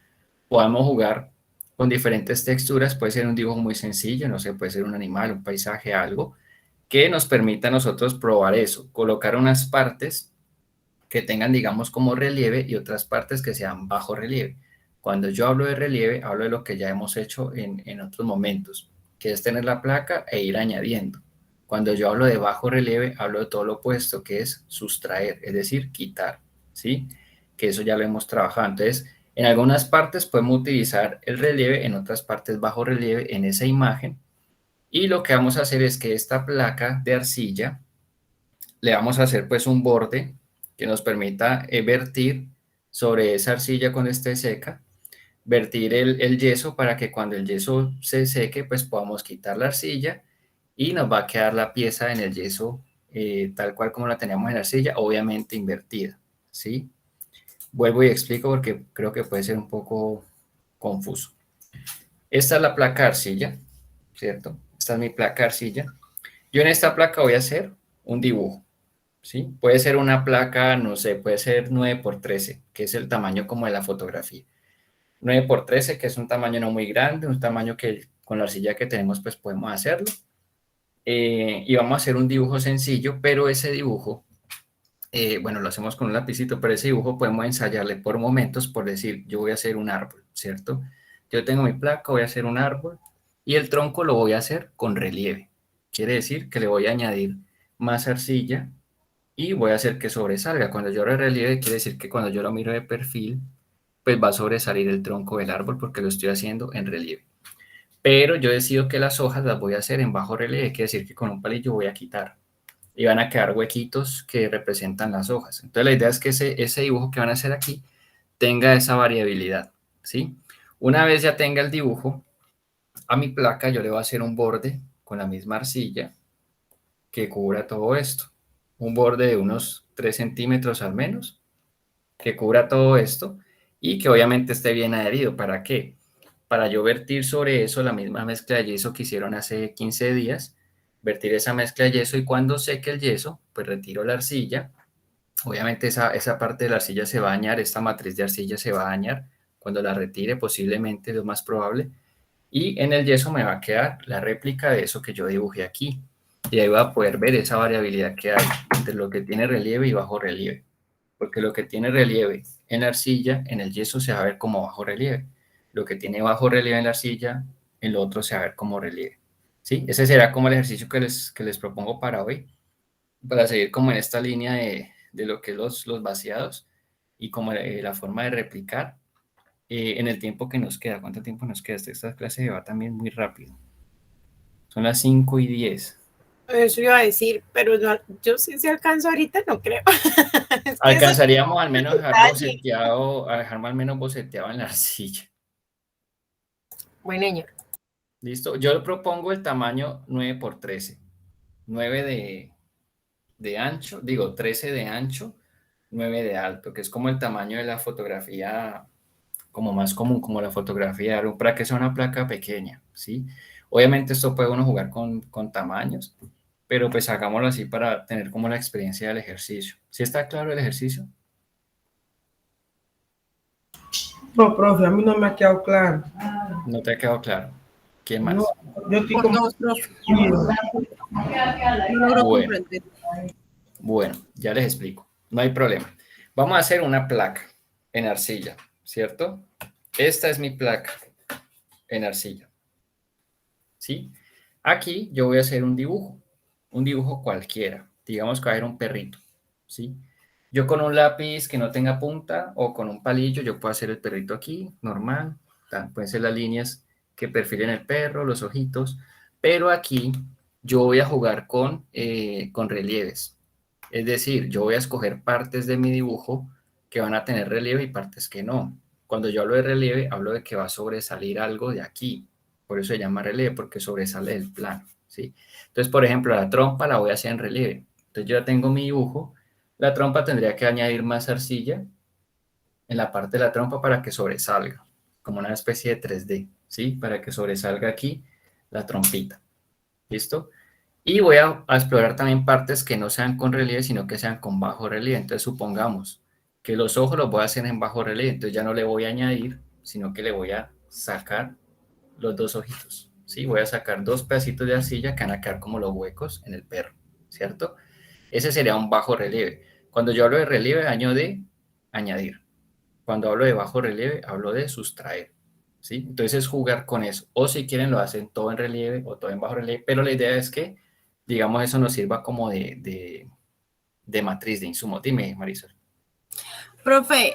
podamos jugar con diferentes texturas. Puede ser un dibujo muy sencillo, no sé, puede ser un animal, un paisaje, algo que nos permita a nosotros probar eso, colocar unas partes que tengan, digamos, como relieve y otras partes que sean bajo relieve. Cuando yo hablo de relieve, hablo de lo que ya hemos hecho en otros momentos, que es tener la placa e ir añadiendo. Cuando yo hablo de bajo relieve, hablo de todo lo opuesto, que es sustraer, es decir, quitar, ¿sí? Que eso ya lo hemos trabajado. Entonces, en algunas partes podemos utilizar el relieve, en otras partes bajo relieve en esa imagen. Y lo que vamos a hacer es que esta placa de arcilla le vamos a hacer pues un borde que nos permita vertir sobre esa arcilla cuando esté seca, vertir el yeso para que cuando el yeso se seque pues podamos quitar la arcilla y nos va a quedar la pieza en el yeso tal cual como la teníamos en la arcilla, obviamente invertida, ¿sí? Vuelvo y explico porque creo que puede ser un poco confuso. Esta es la placa de arcilla, ¿cierto? Esta es mi placa de arcilla. Yo en esta placa voy a hacer un dibujo, ¿sí? Puede ser una placa, no sé, puede ser 9x13, que es el tamaño como de la fotografía. 9x13, que es un tamaño no muy grande, un tamaño que con la arcilla que tenemos pues podemos hacerlo. Y vamos a hacer un dibujo sencillo, pero ese dibujo, bueno, lo hacemos con un lapicito, pero ese dibujo podemos ensayarle por momentos, por decir, yo voy a hacer un árbol, ¿cierto? Yo tengo mi placa, voy a hacer un árbol y el tronco lo voy a hacer con relieve. Quiere decir que le voy a añadir más arcilla y voy a hacer que sobresalga. Cuando yo lo relieve, quiere decir que cuando yo lo miro de perfil, pues va a sobresalir el tronco del árbol porque lo estoy haciendo en relieve. Pero yo decido que las hojas las voy a hacer en bajo relieve, quiere decir que con un palillo voy a quitar y van a quedar huequitos que representan las hojas. Entonces la idea es que ese dibujo que van a hacer aquí tenga esa variabilidad, ¿sí? Una vez ya tenga el dibujo, a mi placa yo le voy a hacer un borde con la misma arcilla que cubra todo esto. Un borde de unos 3 centímetros al menos, que cubra todo esto y que obviamente esté bien adherido. ¿Para qué? Para yo vertir sobre eso la misma mezcla de yeso que hicieron hace 15 días, vertir esa mezcla de yeso y cuando seque el yeso, pues retiro la arcilla. Obviamente esa parte de la arcilla se va a dañar, esta matriz de arcilla se va a dañar cuando la retire, posiblemente lo más probable. Y en el yeso me va a quedar la réplica de eso que yo dibujé aquí. Y ahí va a poder ver esa variabilidad que hay entre lo que tiene relieve y bajo relieve. Porque lo que tiene relieve en la arcilla, en el yeso se va a ver como bajo relieve. Lo que tiene bajo relieve en la arcilla, en lo otro se va a ver como relieve. ¿Sí? Ese será como el ejercicio que les propongo para hoy, para seguir como en esta línea de lo que es los vaciados y como la forma de replicar en el tiempo que nos queda. ¿Cuánto tiempo nos queda? Esta clase va también muy rápido. Son las 5:10. Eso iba a decir, pero no, yo sí se alcanzo ahorita, no creo. Es que Alcanzaríamos al menos a dejarme al menos boceteado en la arcilla. Buen señor. Listo. Yo propongo el tamaño 9x13. 9 de ancho, digo 13 de ancho, 9 de alto, que es como el tamaño de la fotografía, como más común, como la fotografía de álbum, para que sea una placa pequeña, ¿sí? Obviamente esto puede uno jugar con tamaños, pero pues hagámoslo así para tener como la experiencia del ejercicio. ¿Sí está claro el ejercicio? No, profe, a mí no me ha quedado claro. ¿No te ha quedado claro? ¿Quién más? No, yo estoy como... Bueno, ya les explico. No hay problema. Vamos a hacer una placa en arcilla, ¿cierto? Esta es mi placa en arcilla. ¿Sí? Aquí yo voy a hacer un dibujo cualquiera. Digamos que va a ser un perrito, ¿sí? Yo con un lápiz que no tenga punta o con un palillo, yo puedo hacer el perrito aquí, normal. Pueden ser las líneas que perfilen el perro, los ojitos. Pero aquí yo voy a jugar con relieves. Es decir, yo voy a escoger partes de mi dibujo que van a tener relieve y partes que no. Cuando yo hablo de relieve, hablo de que va a sobresalir algo de aquí, Por eso se llama relieve, porque sobresale del plano, ¿sí? Entonces, por ejemplo, la trompa la voy a hacer en relieve. Entonces, yo ya tengo mi dibujo. La trompa tendría que añadir más arcilla en la parte de la trompa para que sobresalga, como una especie de 3D, ¿sí? Para que sobresalga aquí la trompita. ¿Listo? Y voy a explorar también partes que no sean con relieve, sino que sean con bajo relieve. Entonces, supongamos que los ojos los voy a hacer en bajo relieve. Entonces, ya no le voy a añadir, sino que le voy a sacar los dos ojitos, ¿sí? Voy a sacar dos pedacitos de arcilla que van a quedar como los huecos en el perro, ¿cierto? Ese sería un bajo relieve. Cuando yo hablo de relieve, hablo de añadir. Cuando hablo de bajo relieve, hablo de sustraer, ¿sí? Entonces es jugar con eso. O si quieren, lo hacen todo en relieve o todo en bajo relieve, pero la idea es que, digamos, eso nos sirva como de matriz de insumo. Dime, Marisol. Profe,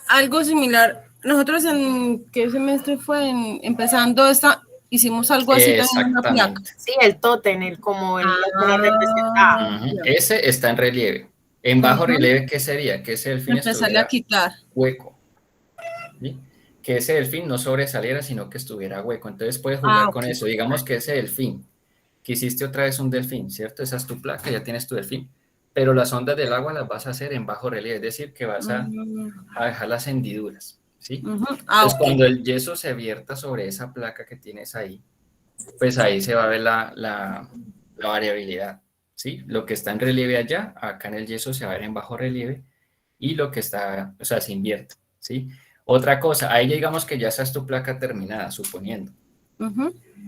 algo similar. Nosotros en qué semestre fue empezando esta, hicimos algo así también en una placa. Exactamente. Sí, el tótem, lo que nos representaba. Ese está en relieve. En bajo relieve, ¿qué sería? Que ese delfín Empezarle a estuviera quitar. hueco, ¿sí? Que ese delfín no sobresaliera, sino que estuviera hueco. Entonces puedes jugar con eso. Digamos que ese delfín, que hiciste otra vez un delfín, ¿cierto? Esa es tu placa, ya tienes tu delfín. Pero las ondas del agua las vas a hacer en bajo relieve, es decir, que vas a dejar las hendiduras, ¿sí? Entonces, cuando el yeso se vierta sobre esa placa que tienes ahí, pues ahí se va a ver la variabilidad, ¿sí? Lo que está en relieve allá, acá en el yeso se va a ver en bajo relieve, y lo que está, o sea, se invierte, ¿sí? Otra cosa, ahí digamos que ya esa es tu placa terminada, suponiendo.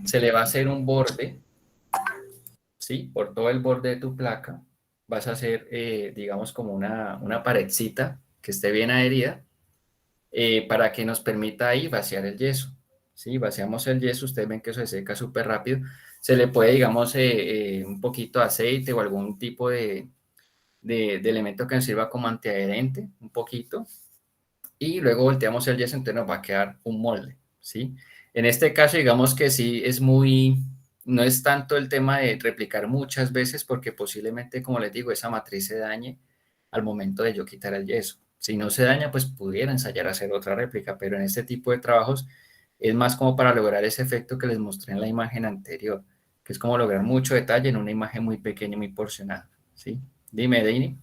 Se le va a hacer un borde, ¿sí? Por todo el borde de tu placa, vas a hacer, digamos, como una paredcita que esté bien adherida, para que nos permita ahí vaciar el yeso, ¿sí? Vaciamos el yeso, ustedes ven que eso se seca súper rápido. Se le puede, digamos, un poquito de aceite o algún tipo de elemento que nos sirva como antiadherente, un poquito, y luego volteamos el yeso, entonces nos va a quedar un molde, ¿sí? En este caso, digamos que sí es no es tanto el tema de replicar muchas veces, porque posiblemente, como les digo, esa matriz se dañe al momento de yo quitar el yeso. Si no se daña, pues pudiera ensayar a hacer otra réplica, pero en este tipo de trabajos es más como para lograr ese efecto que les mostré en la imagen anterior, que es como lograr mucho detalle en una imagen muy pequeña, muy porcionada, ¿sí? Dime, Deini.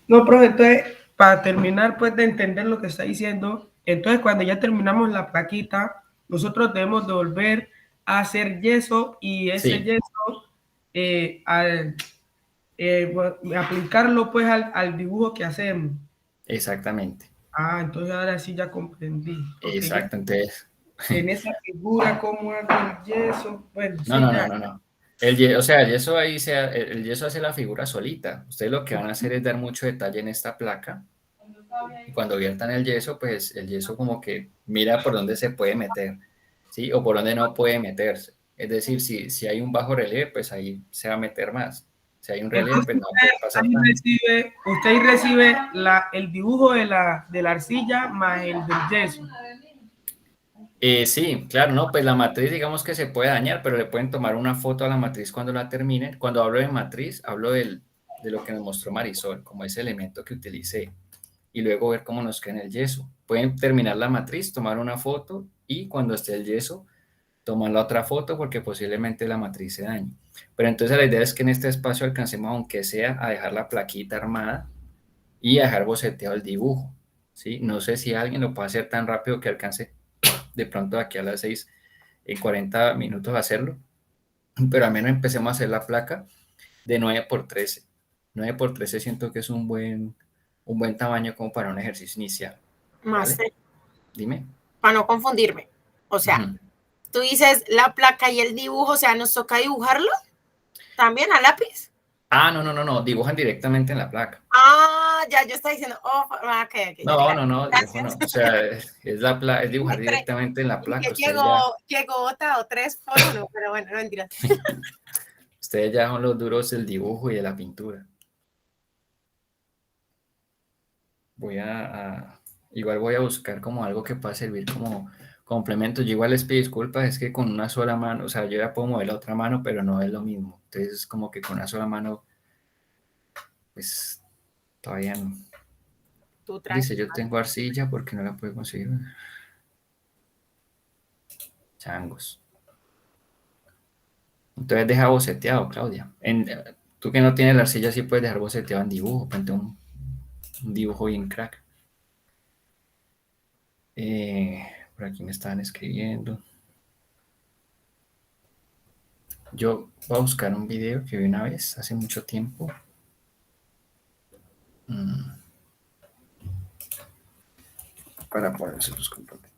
No, profe, entonces, para terminar, pues, de entender lo que está diciendo, entonces, cuando ya terminamos la plaquita, nosotros debemos de volver a hacer yeso y ese Sí. yeso, aplicarlo, pues, al dibujo que hacemos. Exactamente. Entonces ahora sí ya comprendí. Exacto, entonces... En esa figura, ¿cómo hago el yeso? Bueno, No, sí, no, ya. no, no, no. O sea, el yeso ahí el yeso hace la figura solita. Ustedes lo que van a hacer es dar mucho detalle en esta placa. Y cuando viertan el yeso, pues el yeso como que mira por dónde se puede meter, ¿sí? O por dónde no puede meterse. Es decir, si hay un bajo relieve, pues ahí se va a meter más. Si hay un relieve, pues no puede pasar tanto. Usted ahí recibe el dibujo de la arcilla más el del yeso. Sí, claro, no, pues la matriz digamos que se puede dañar, pero le pueden tomar una foto a la matriz cuando la terminen. Cuando hablo de matriz, hablo de lo que nos mostró Marisol, como ese elemento que utilicé, y luego ver cómo nos queda en el yeso. Pueden terminar la matriz, tomar una foto, y cuando esté el yeso, tomar la otra foto, porque posiblemente la matriz se dañe. Pero entonces la idea es que en este espacio alcancemos, aunque sea, a dejar la plaquita armada y a dejar boceteado el dibujo, ¿sí? No sé si alguien lo puede hacer tan rápido que alcance de pronto aquí a las 6 en 40 minutos hacerlo, pero al menos empecemos a hacer la placa de 9x13. 9x13 siento que es un buen tamaño como para un ejercicio inicial. ¿Vale? Dime. Para no confundirme. O sea, tú dices la placa y el dibujo, o sea, ¿nos toca dibujarlo también a lápiz? No, dibujan directamente en la placa. Ya, yo estaba diciendo, ok. No, dibujo no. O sea, es dibujar directamente en la placa. Llegó votado 3 por 1, pero bueno, no mentiras. Ustedes ya son los duros del dibujo y de la pintura. Igual voy a buscar como algo que pueda servir como complemento. Yo igual les pido disculpas, es que con una sola mano, o sea, yo ya puedo mover la otra mano, pero no es lo mismo. Entonces es como que con una sola mano, pues todavía no. Dice, yo tengo arcilla porque no la puedo conseguir. Changos. Entonces deja boceteado, Claudia. Tú que no tienes la arcilla, sí puedes dejar boceteado en dibujo. Ponte un dibujo bien crack. Por aquí me estaban escribiendo. Yo voy a buscar un video que vi una vez, hace mucho tiempo. Para ponerse los componentes.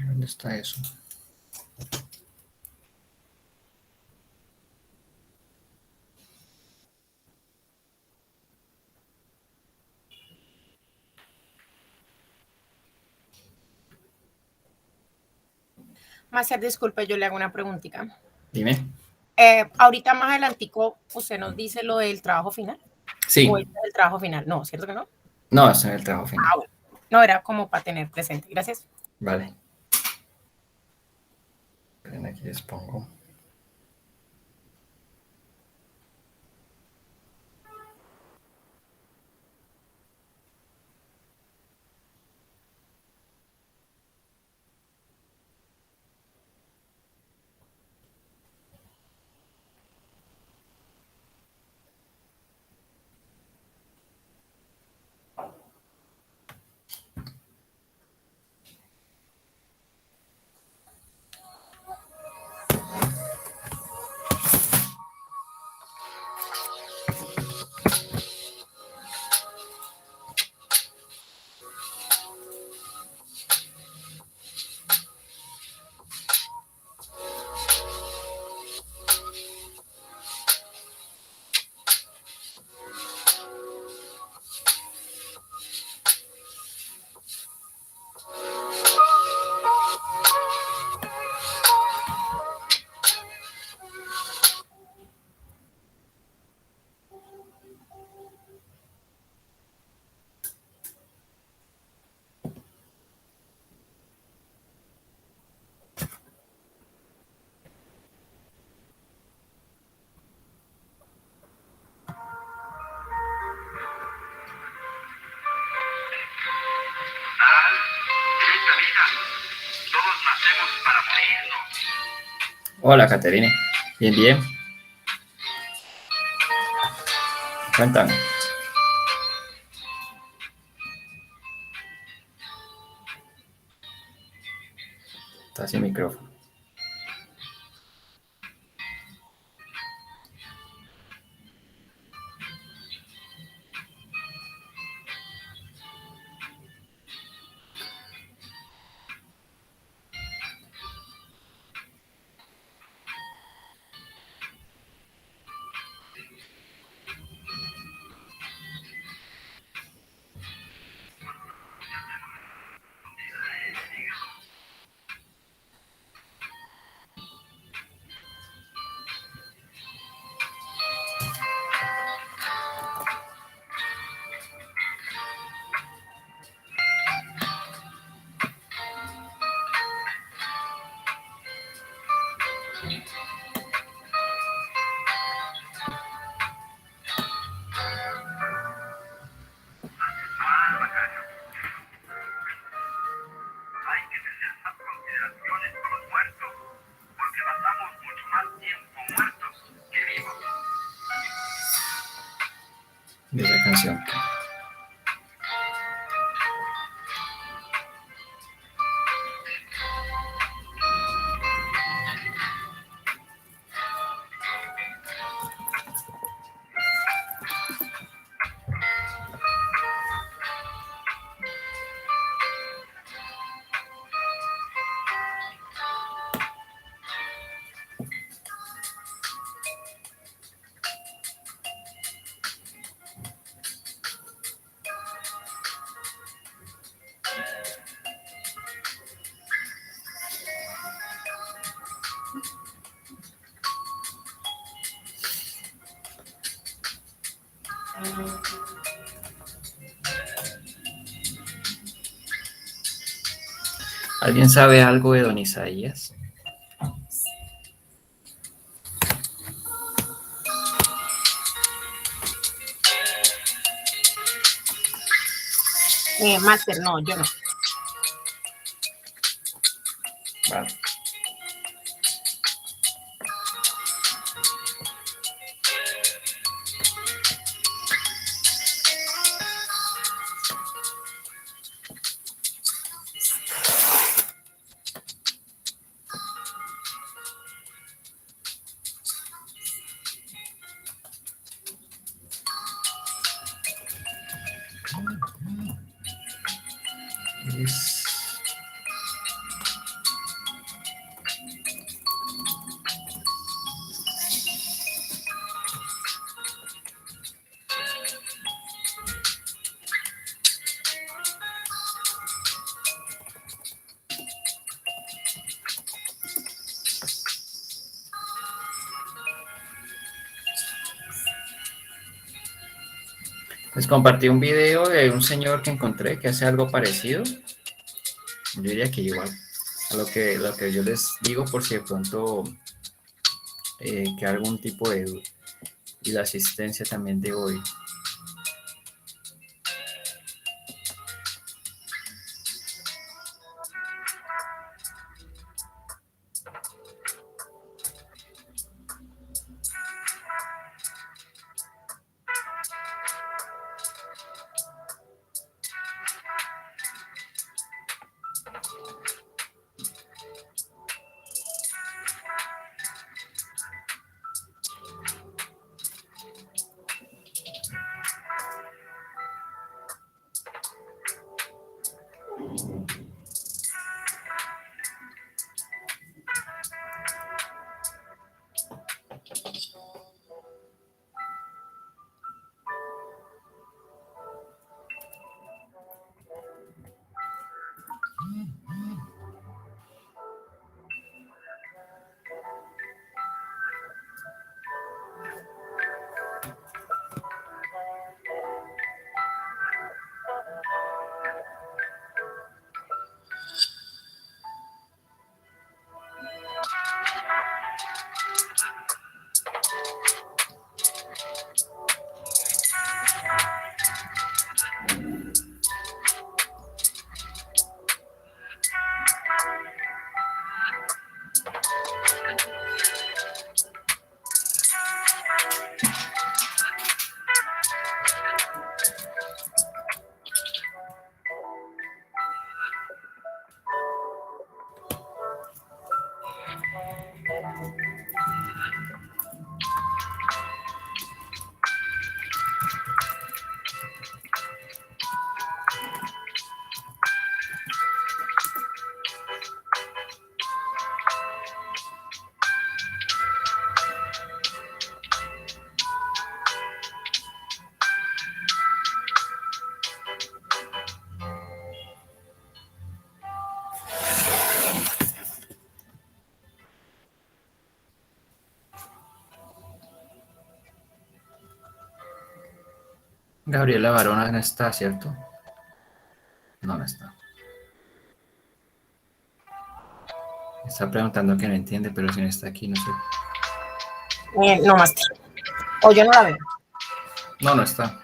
¿Dónde está eso? Maciel, disculpe, yo le hago una preguntita. Dime. Ahorita más adelantico, usted nos dice lo del trabajo final. Sí. ¿O el trabajo final? No, ¿cierto que no? No, ese es el trabajo final. Bueno. No, era como para tener presente. Gracias. Vale. Aquí les pongo. Hola, Caterine. Bien, bien. Cuéntame. Está sin micrófono. De esa canción. ¿Alguien sabe algo de don Isaías? Máster, no, yo no. Vale. Les compartí un video de un señor que encontré que hace algo parecido. Yo diría que igual a lo que yo les digo, por si de pronto que algún tipo de duda. Y la asistencia también de hoy. Gabriela Barona no está, ¿cierto? No, no está. Está preguntando que no entiende, pero si no está aquí, no sé. No, Máster. O yo no la veo. No, no está.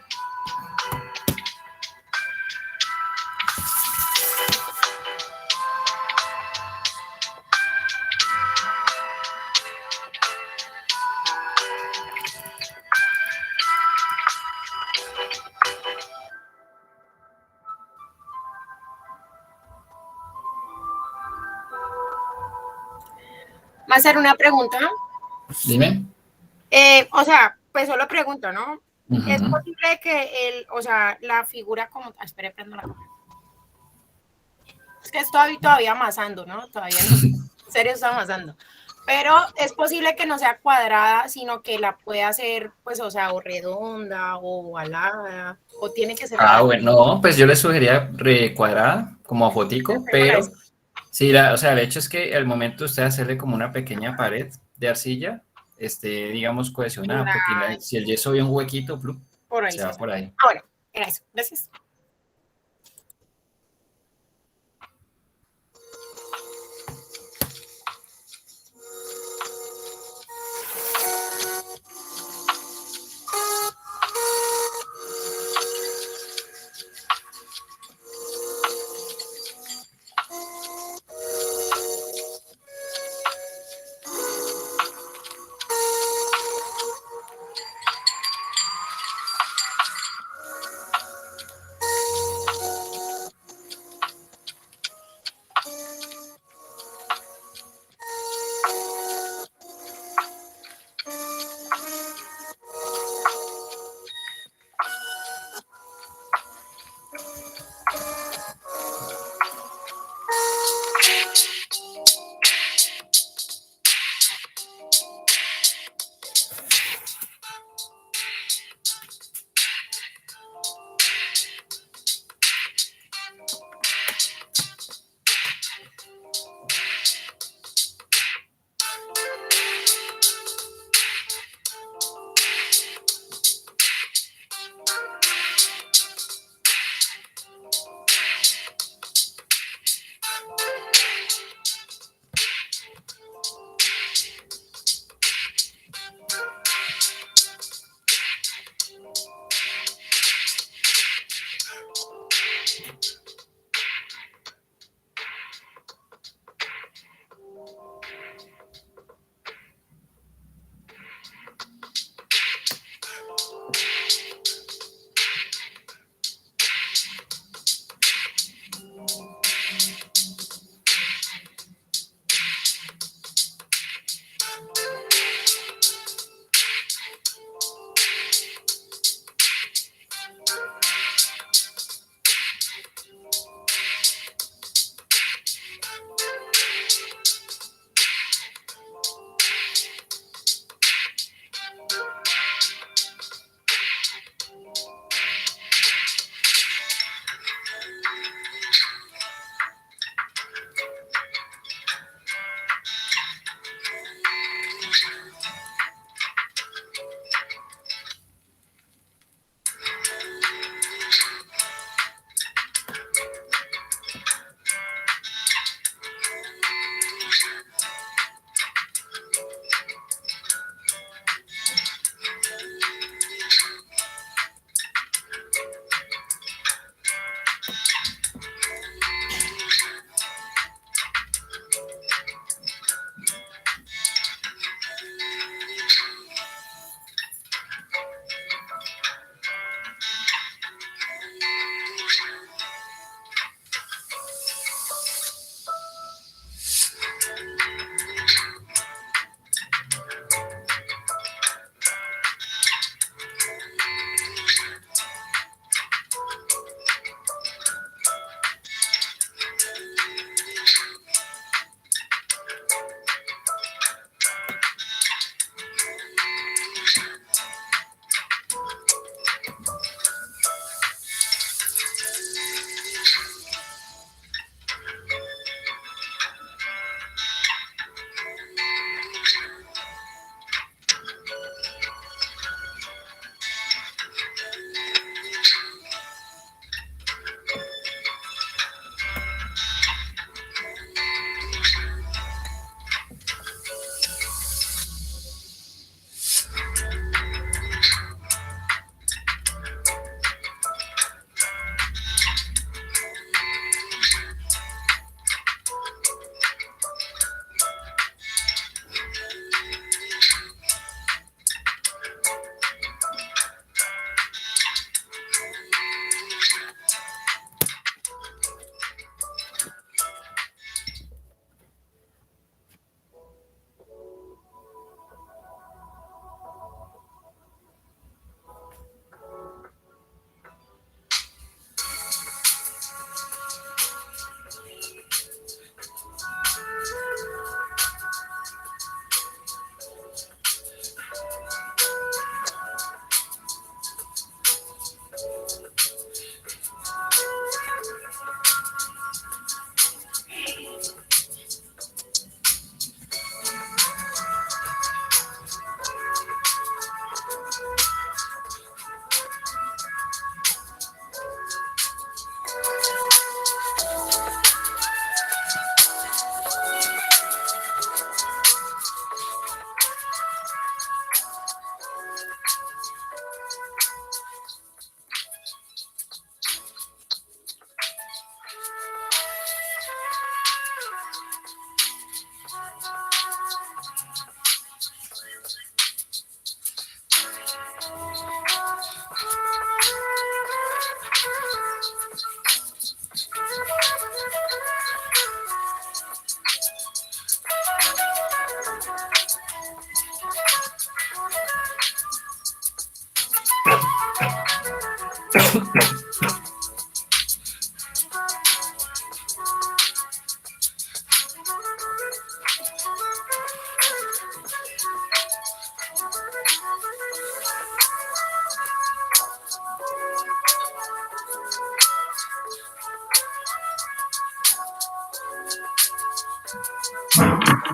Va a hacer una pregunta. Dime. O sea, pues solo pregunto, ¿no? Es Ujú. posible que o sea, la figura como, espere, prendo la cámara. Es que estoy todavía amasando, ¿no? Todavía no, en serio estoy amasando. Pero es posible que no sea cuadrada, sino que la pueda hacer, pues, o sea, o redonda, o ovalada, o tiene que ser Ah, cuadrada. bueno, no, pues yo le sugería recuadrada, como a fotico, pero sí, o sea, el hecho es que al momento de usted hacerle como una pequeña pared de arcilla, digamos, cohesionada, porque si el yeso ve un huequito, plup, Por ahí se sí. va por ahí. Ah, bueno, era eso. Gracias.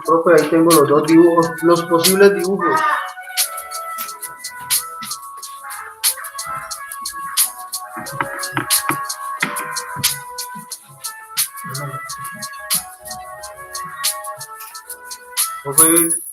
Profe, ahí tengo los dos dibujos, los posibles dibujos. Profe,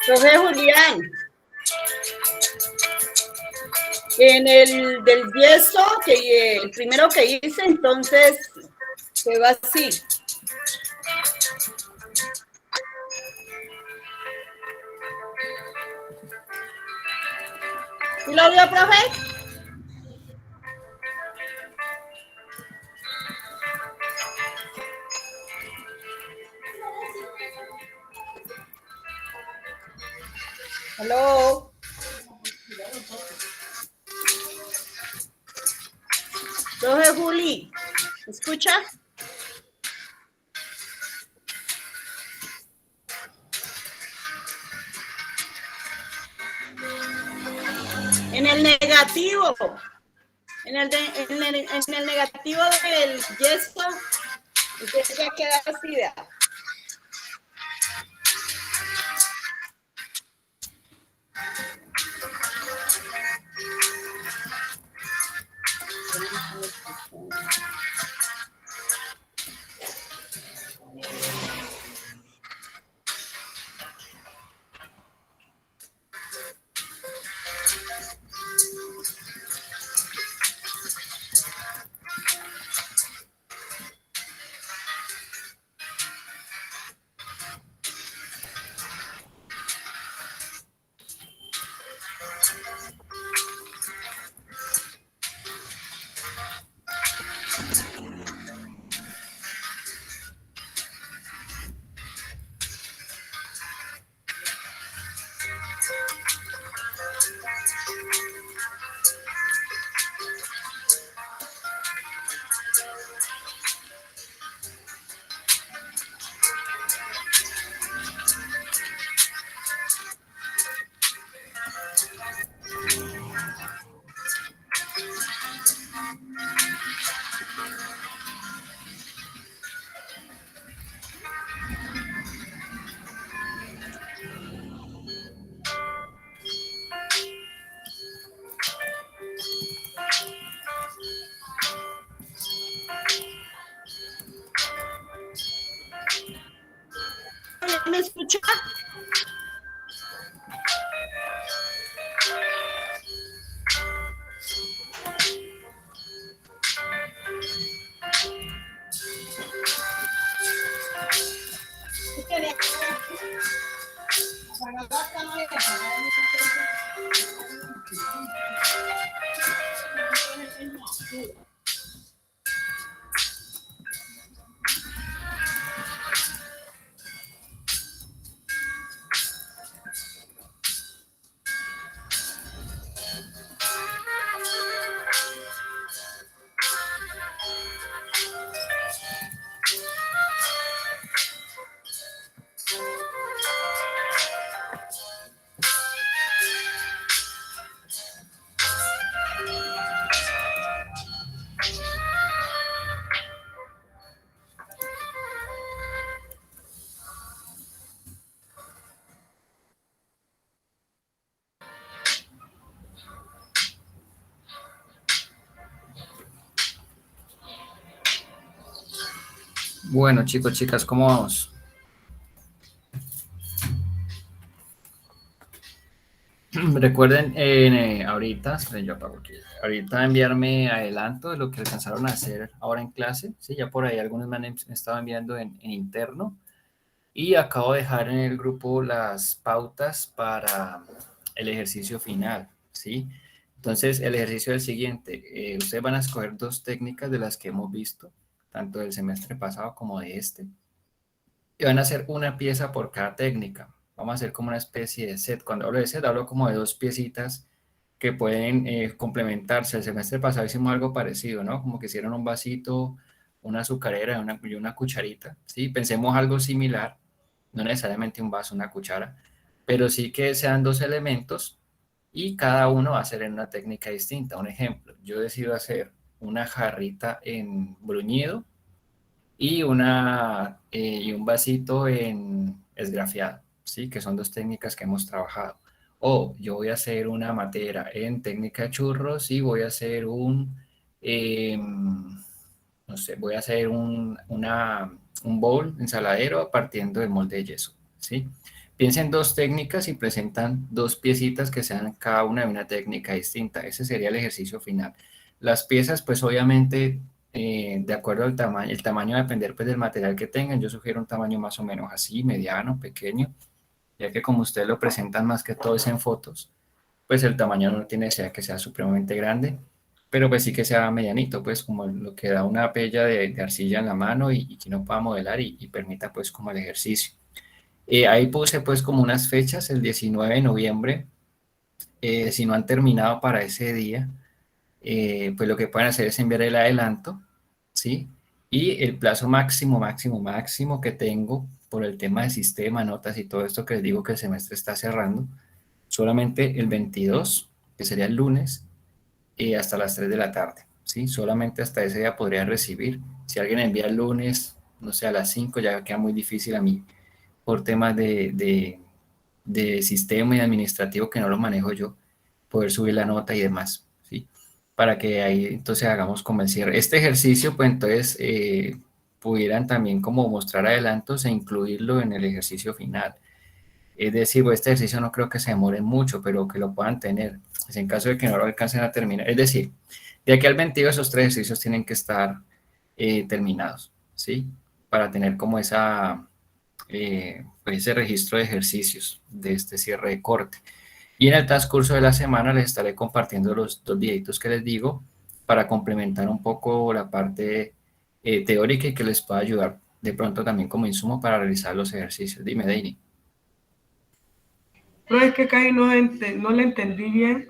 Profe Julián, en el del yeso, que el primero que hice, entonces quedó así. ¿Sí lo vio, profe? Hello. Profe Juli, ¿me escucha? En el negativo, en el negativo del yeso, usted ya queda así, vea. ¿Me escucha? Bueno, chicos, chicas, ¿cómo vamos? Recuerden ahorita, esperen, yo apago aquí, ahorita enviarme adelanto de lo que alcanzaron a hacer ahora en clase, ¿sí? Ya por ahí algunos me han estado enviando en interno y acabo de dejar en el grupo las pautas para el ejercicio final, ¿sí? Entonces, el ejercicio es el siguiente, ustedes van a escoger dos técnicas de las que hemos visto, tanto del semestre pasado como de este, y van a hacer una pieza por cada técnica. Vamos a hacer como una especie de set. Cuando hablo de set, hablo como de dos piecitas que pueden complementarse. El semestre pasado hicimos algo parecido, ¿no? Como que hicieron un vasito, una azucarera y una cucharita, ¿sí? Pensemos algo similar, no necesariamente un vaso, una cuchara, pero sí que sean dos elementos y cada uno va a hacer en una técnica distinta. Un ejemplo, yo decido hacer una jarrita en bruñido y, y un vasito en esgrafiado, ¿sí? Que son dos técnicas que hemos trabajado. O yo voy a hacer una matera en técnica de churros y voy a hacer no sé, voy a hacer un bowl ensaladero partiendo del molde de yeso, ¿sí? piensen dos técnicas y presentan dos piecitas que sean cada una de una técnica distinta. Ese sería el ejercicio final. Las piezas, pues obviamente, de acuerdo al tamaño, el tamaño va a depender pues del material que tengan. Yo sugiero un tamaño más o menos así, mediano, pequeño, ya que como ustedes lo presentan más que todo es en fotos, pues el tamaño no tiene que ser que sea supremamente grande, pero pues sí que sea medianito, pues como lo que da una pella de arcilla en la mano y que uno pueda modelar y permita pues como el ejercicio. Ahí puse pues como unas fechas, el 19 de noviembre, si no han terminado para ese día, pues lo que pueden hacer es enviar el adelanto, ¿sí? Y el plazo máximo, máximo, máximo que tengo por el tema de sistema, notas y todo esto que les digo que el semestre está cerrando, solamente el 22, que sería el lunes, hasta las 3 de la tarde, ¿sí? Solamente hasta ese día podría recibir. Si alguien envía el lunes, no sé, a las 5, ya queda muy difícil a mí por temas de sistema y administrativo que no lo manejo yo, poder subir la nota y demás, ¿sí? Para que ahí entonces hagamos como el cierre. Este ejercicio, pues entonces pudieran también como mostrar adelantos e incluirlo en el ejercicio final. Es decir, pues, este ejercicio no creo que se demore mucho, pero que lo puedan tener. Pues en caso de que no lo alcancen a terminar. Es decir, de aquí al 22 esos 3 ejercicios tienen que estar terminados, ¿sí? Para tener como pues ese registro de ejercicios de este cierre de corte. Y en el transcurso de la semana les estaré compartiendo los 2 videitos que les digo para complementar un poco la parte teórica y que les pueda ayudar de pronto también como insumo para realizar los ejercicios. Dime, Deini. No es que casi no le entendí bien,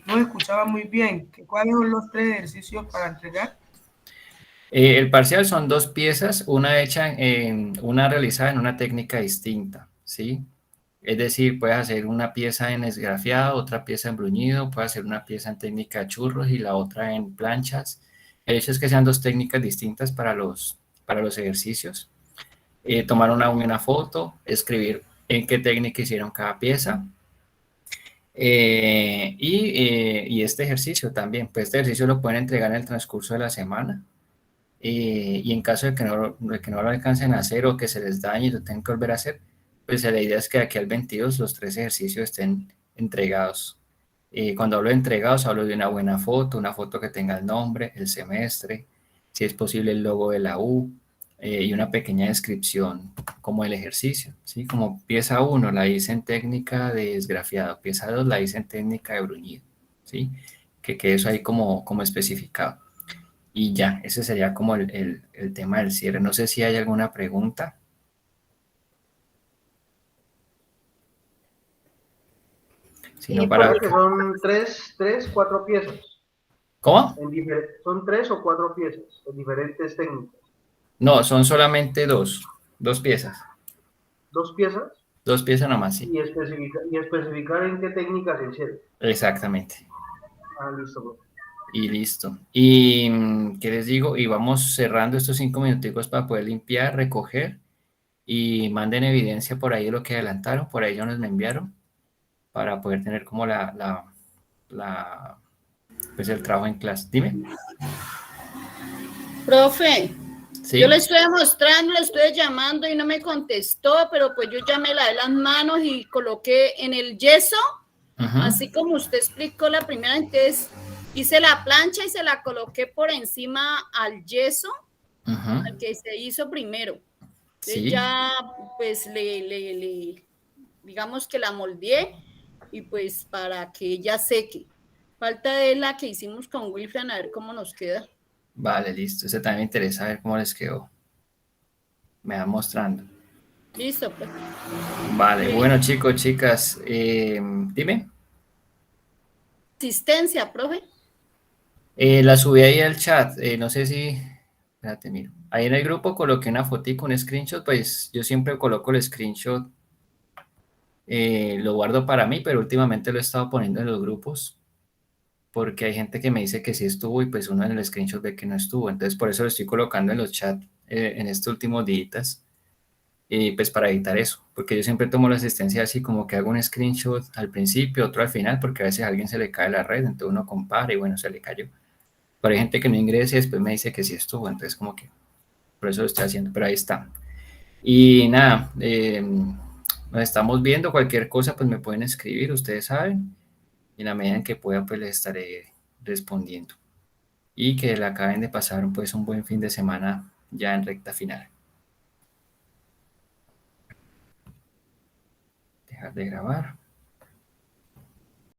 no escuchaba muy bien. ¿Cuáles son los 3 ejercicios para entregar? El parcial son 2 piezas, una realizada en una técnica distinta, ¿sí? Es decir, puedes hacer una pieza en esgrafiado, otra pieza en bruñido, puedes hacer una pieza en técnica de churros y la otra en planchas. El hecho es que sean 2 técnicas distintas para los ejercicios. Tomar una foto, escribir en qué técnica hicieron cada pieza. Y este ejercicio también, pues este ejercicio lo pueden entregar en el transcurso de la semana. Y en caso de que no lo alcancen a hacer o que se les dañe y lo tengan que volver a hacer, pues la idea es que de aquí al 22 los 3 ejercicios estén entregados. Cuando hablo de entregados, hablo de una buena foto, una foto que tenga el nombre, el semestre, si es posible el logo de la U, y una pequeña descripción como el ejercicio, ¿sí? Como pieza 1 la hice en técnica de esgrafiado, pieza 2 la hice en técnica de bruñido, ¿sí? Que quede eso ahí como especificado. Y ya, ese sería como el tema del cierre. No sé si hay alguna pregunta. Si no, para... que son 4 piezas. ¿Cómo? Son 3 o 4 piezas en diferentes técnicas. No, son solamente dos piezas. ¿2 piezas? 2 piezas nomás, sí. Y especificar en qué técnica se hicieron. Exactamente. Listo. Y listo. Y, ¿qué les digo? Y vamos cerrando estos 5 minuticos para poder limpiar, recoger y manden evidencia por ahí de lo que adelantaron, por ahí ya nos me enviaron, para poder tener como pues el trabajo en clase. Dime. Profe, ¿Sí? Yo le estoy mostrando, le estoy llamando y no me contestó, pero pues yo ya me lavé las manos y coloqué en el yeso, así como usted explicó la primera, entonces hice la plancha y se la coloqué por encima al yeso, al que se hizo primero. Entonces ya pues digamos que la moldeé y pues para que ella seque. Falta de la que hicimos con Wilfran, a ver cómo nos queda. Vale, listo. Ese también me interesa ver cómo les quedó. Me va mostrando. Listo, pues. Vale, bueno, chicos, chicas, dime. Asistencia, profe. La subí ahí al chat. No sé si... Espérate, miro. Ahí en el grupo coloqué una fotico, un screenshot. Pues yo siempre coloco el screenshot. Lo guardo para mí, pero últimamente lo he estado poniendo en los grupos. Porque hay gente que me dice que sí estuvo y pues uno en el screenshot ve que no estuvo. Entonces por eso lo estoy colocando en los chats en estos últimos días. Pues para evitar eso, porque yo siempre tomo la asistencia así como que hago un screenshot al principio, otro al final, porque a veces a alguien se le cae la red, entonces uno compara y bueno, se le cayó. Pero hay gente que no ingresa y después me dice que sí estuvo, entonces como que por eso lo estoy haciendo, pero ahí está. Y nada, Nos estamos viendo, cualquier cosa pues me pueden escribir, ustedes saben, y en la medida en que pueda pues les estaré respondiendo. Y que le acaben de pasar pues un buen fin de semana ya en recta final. Dejar de grabar.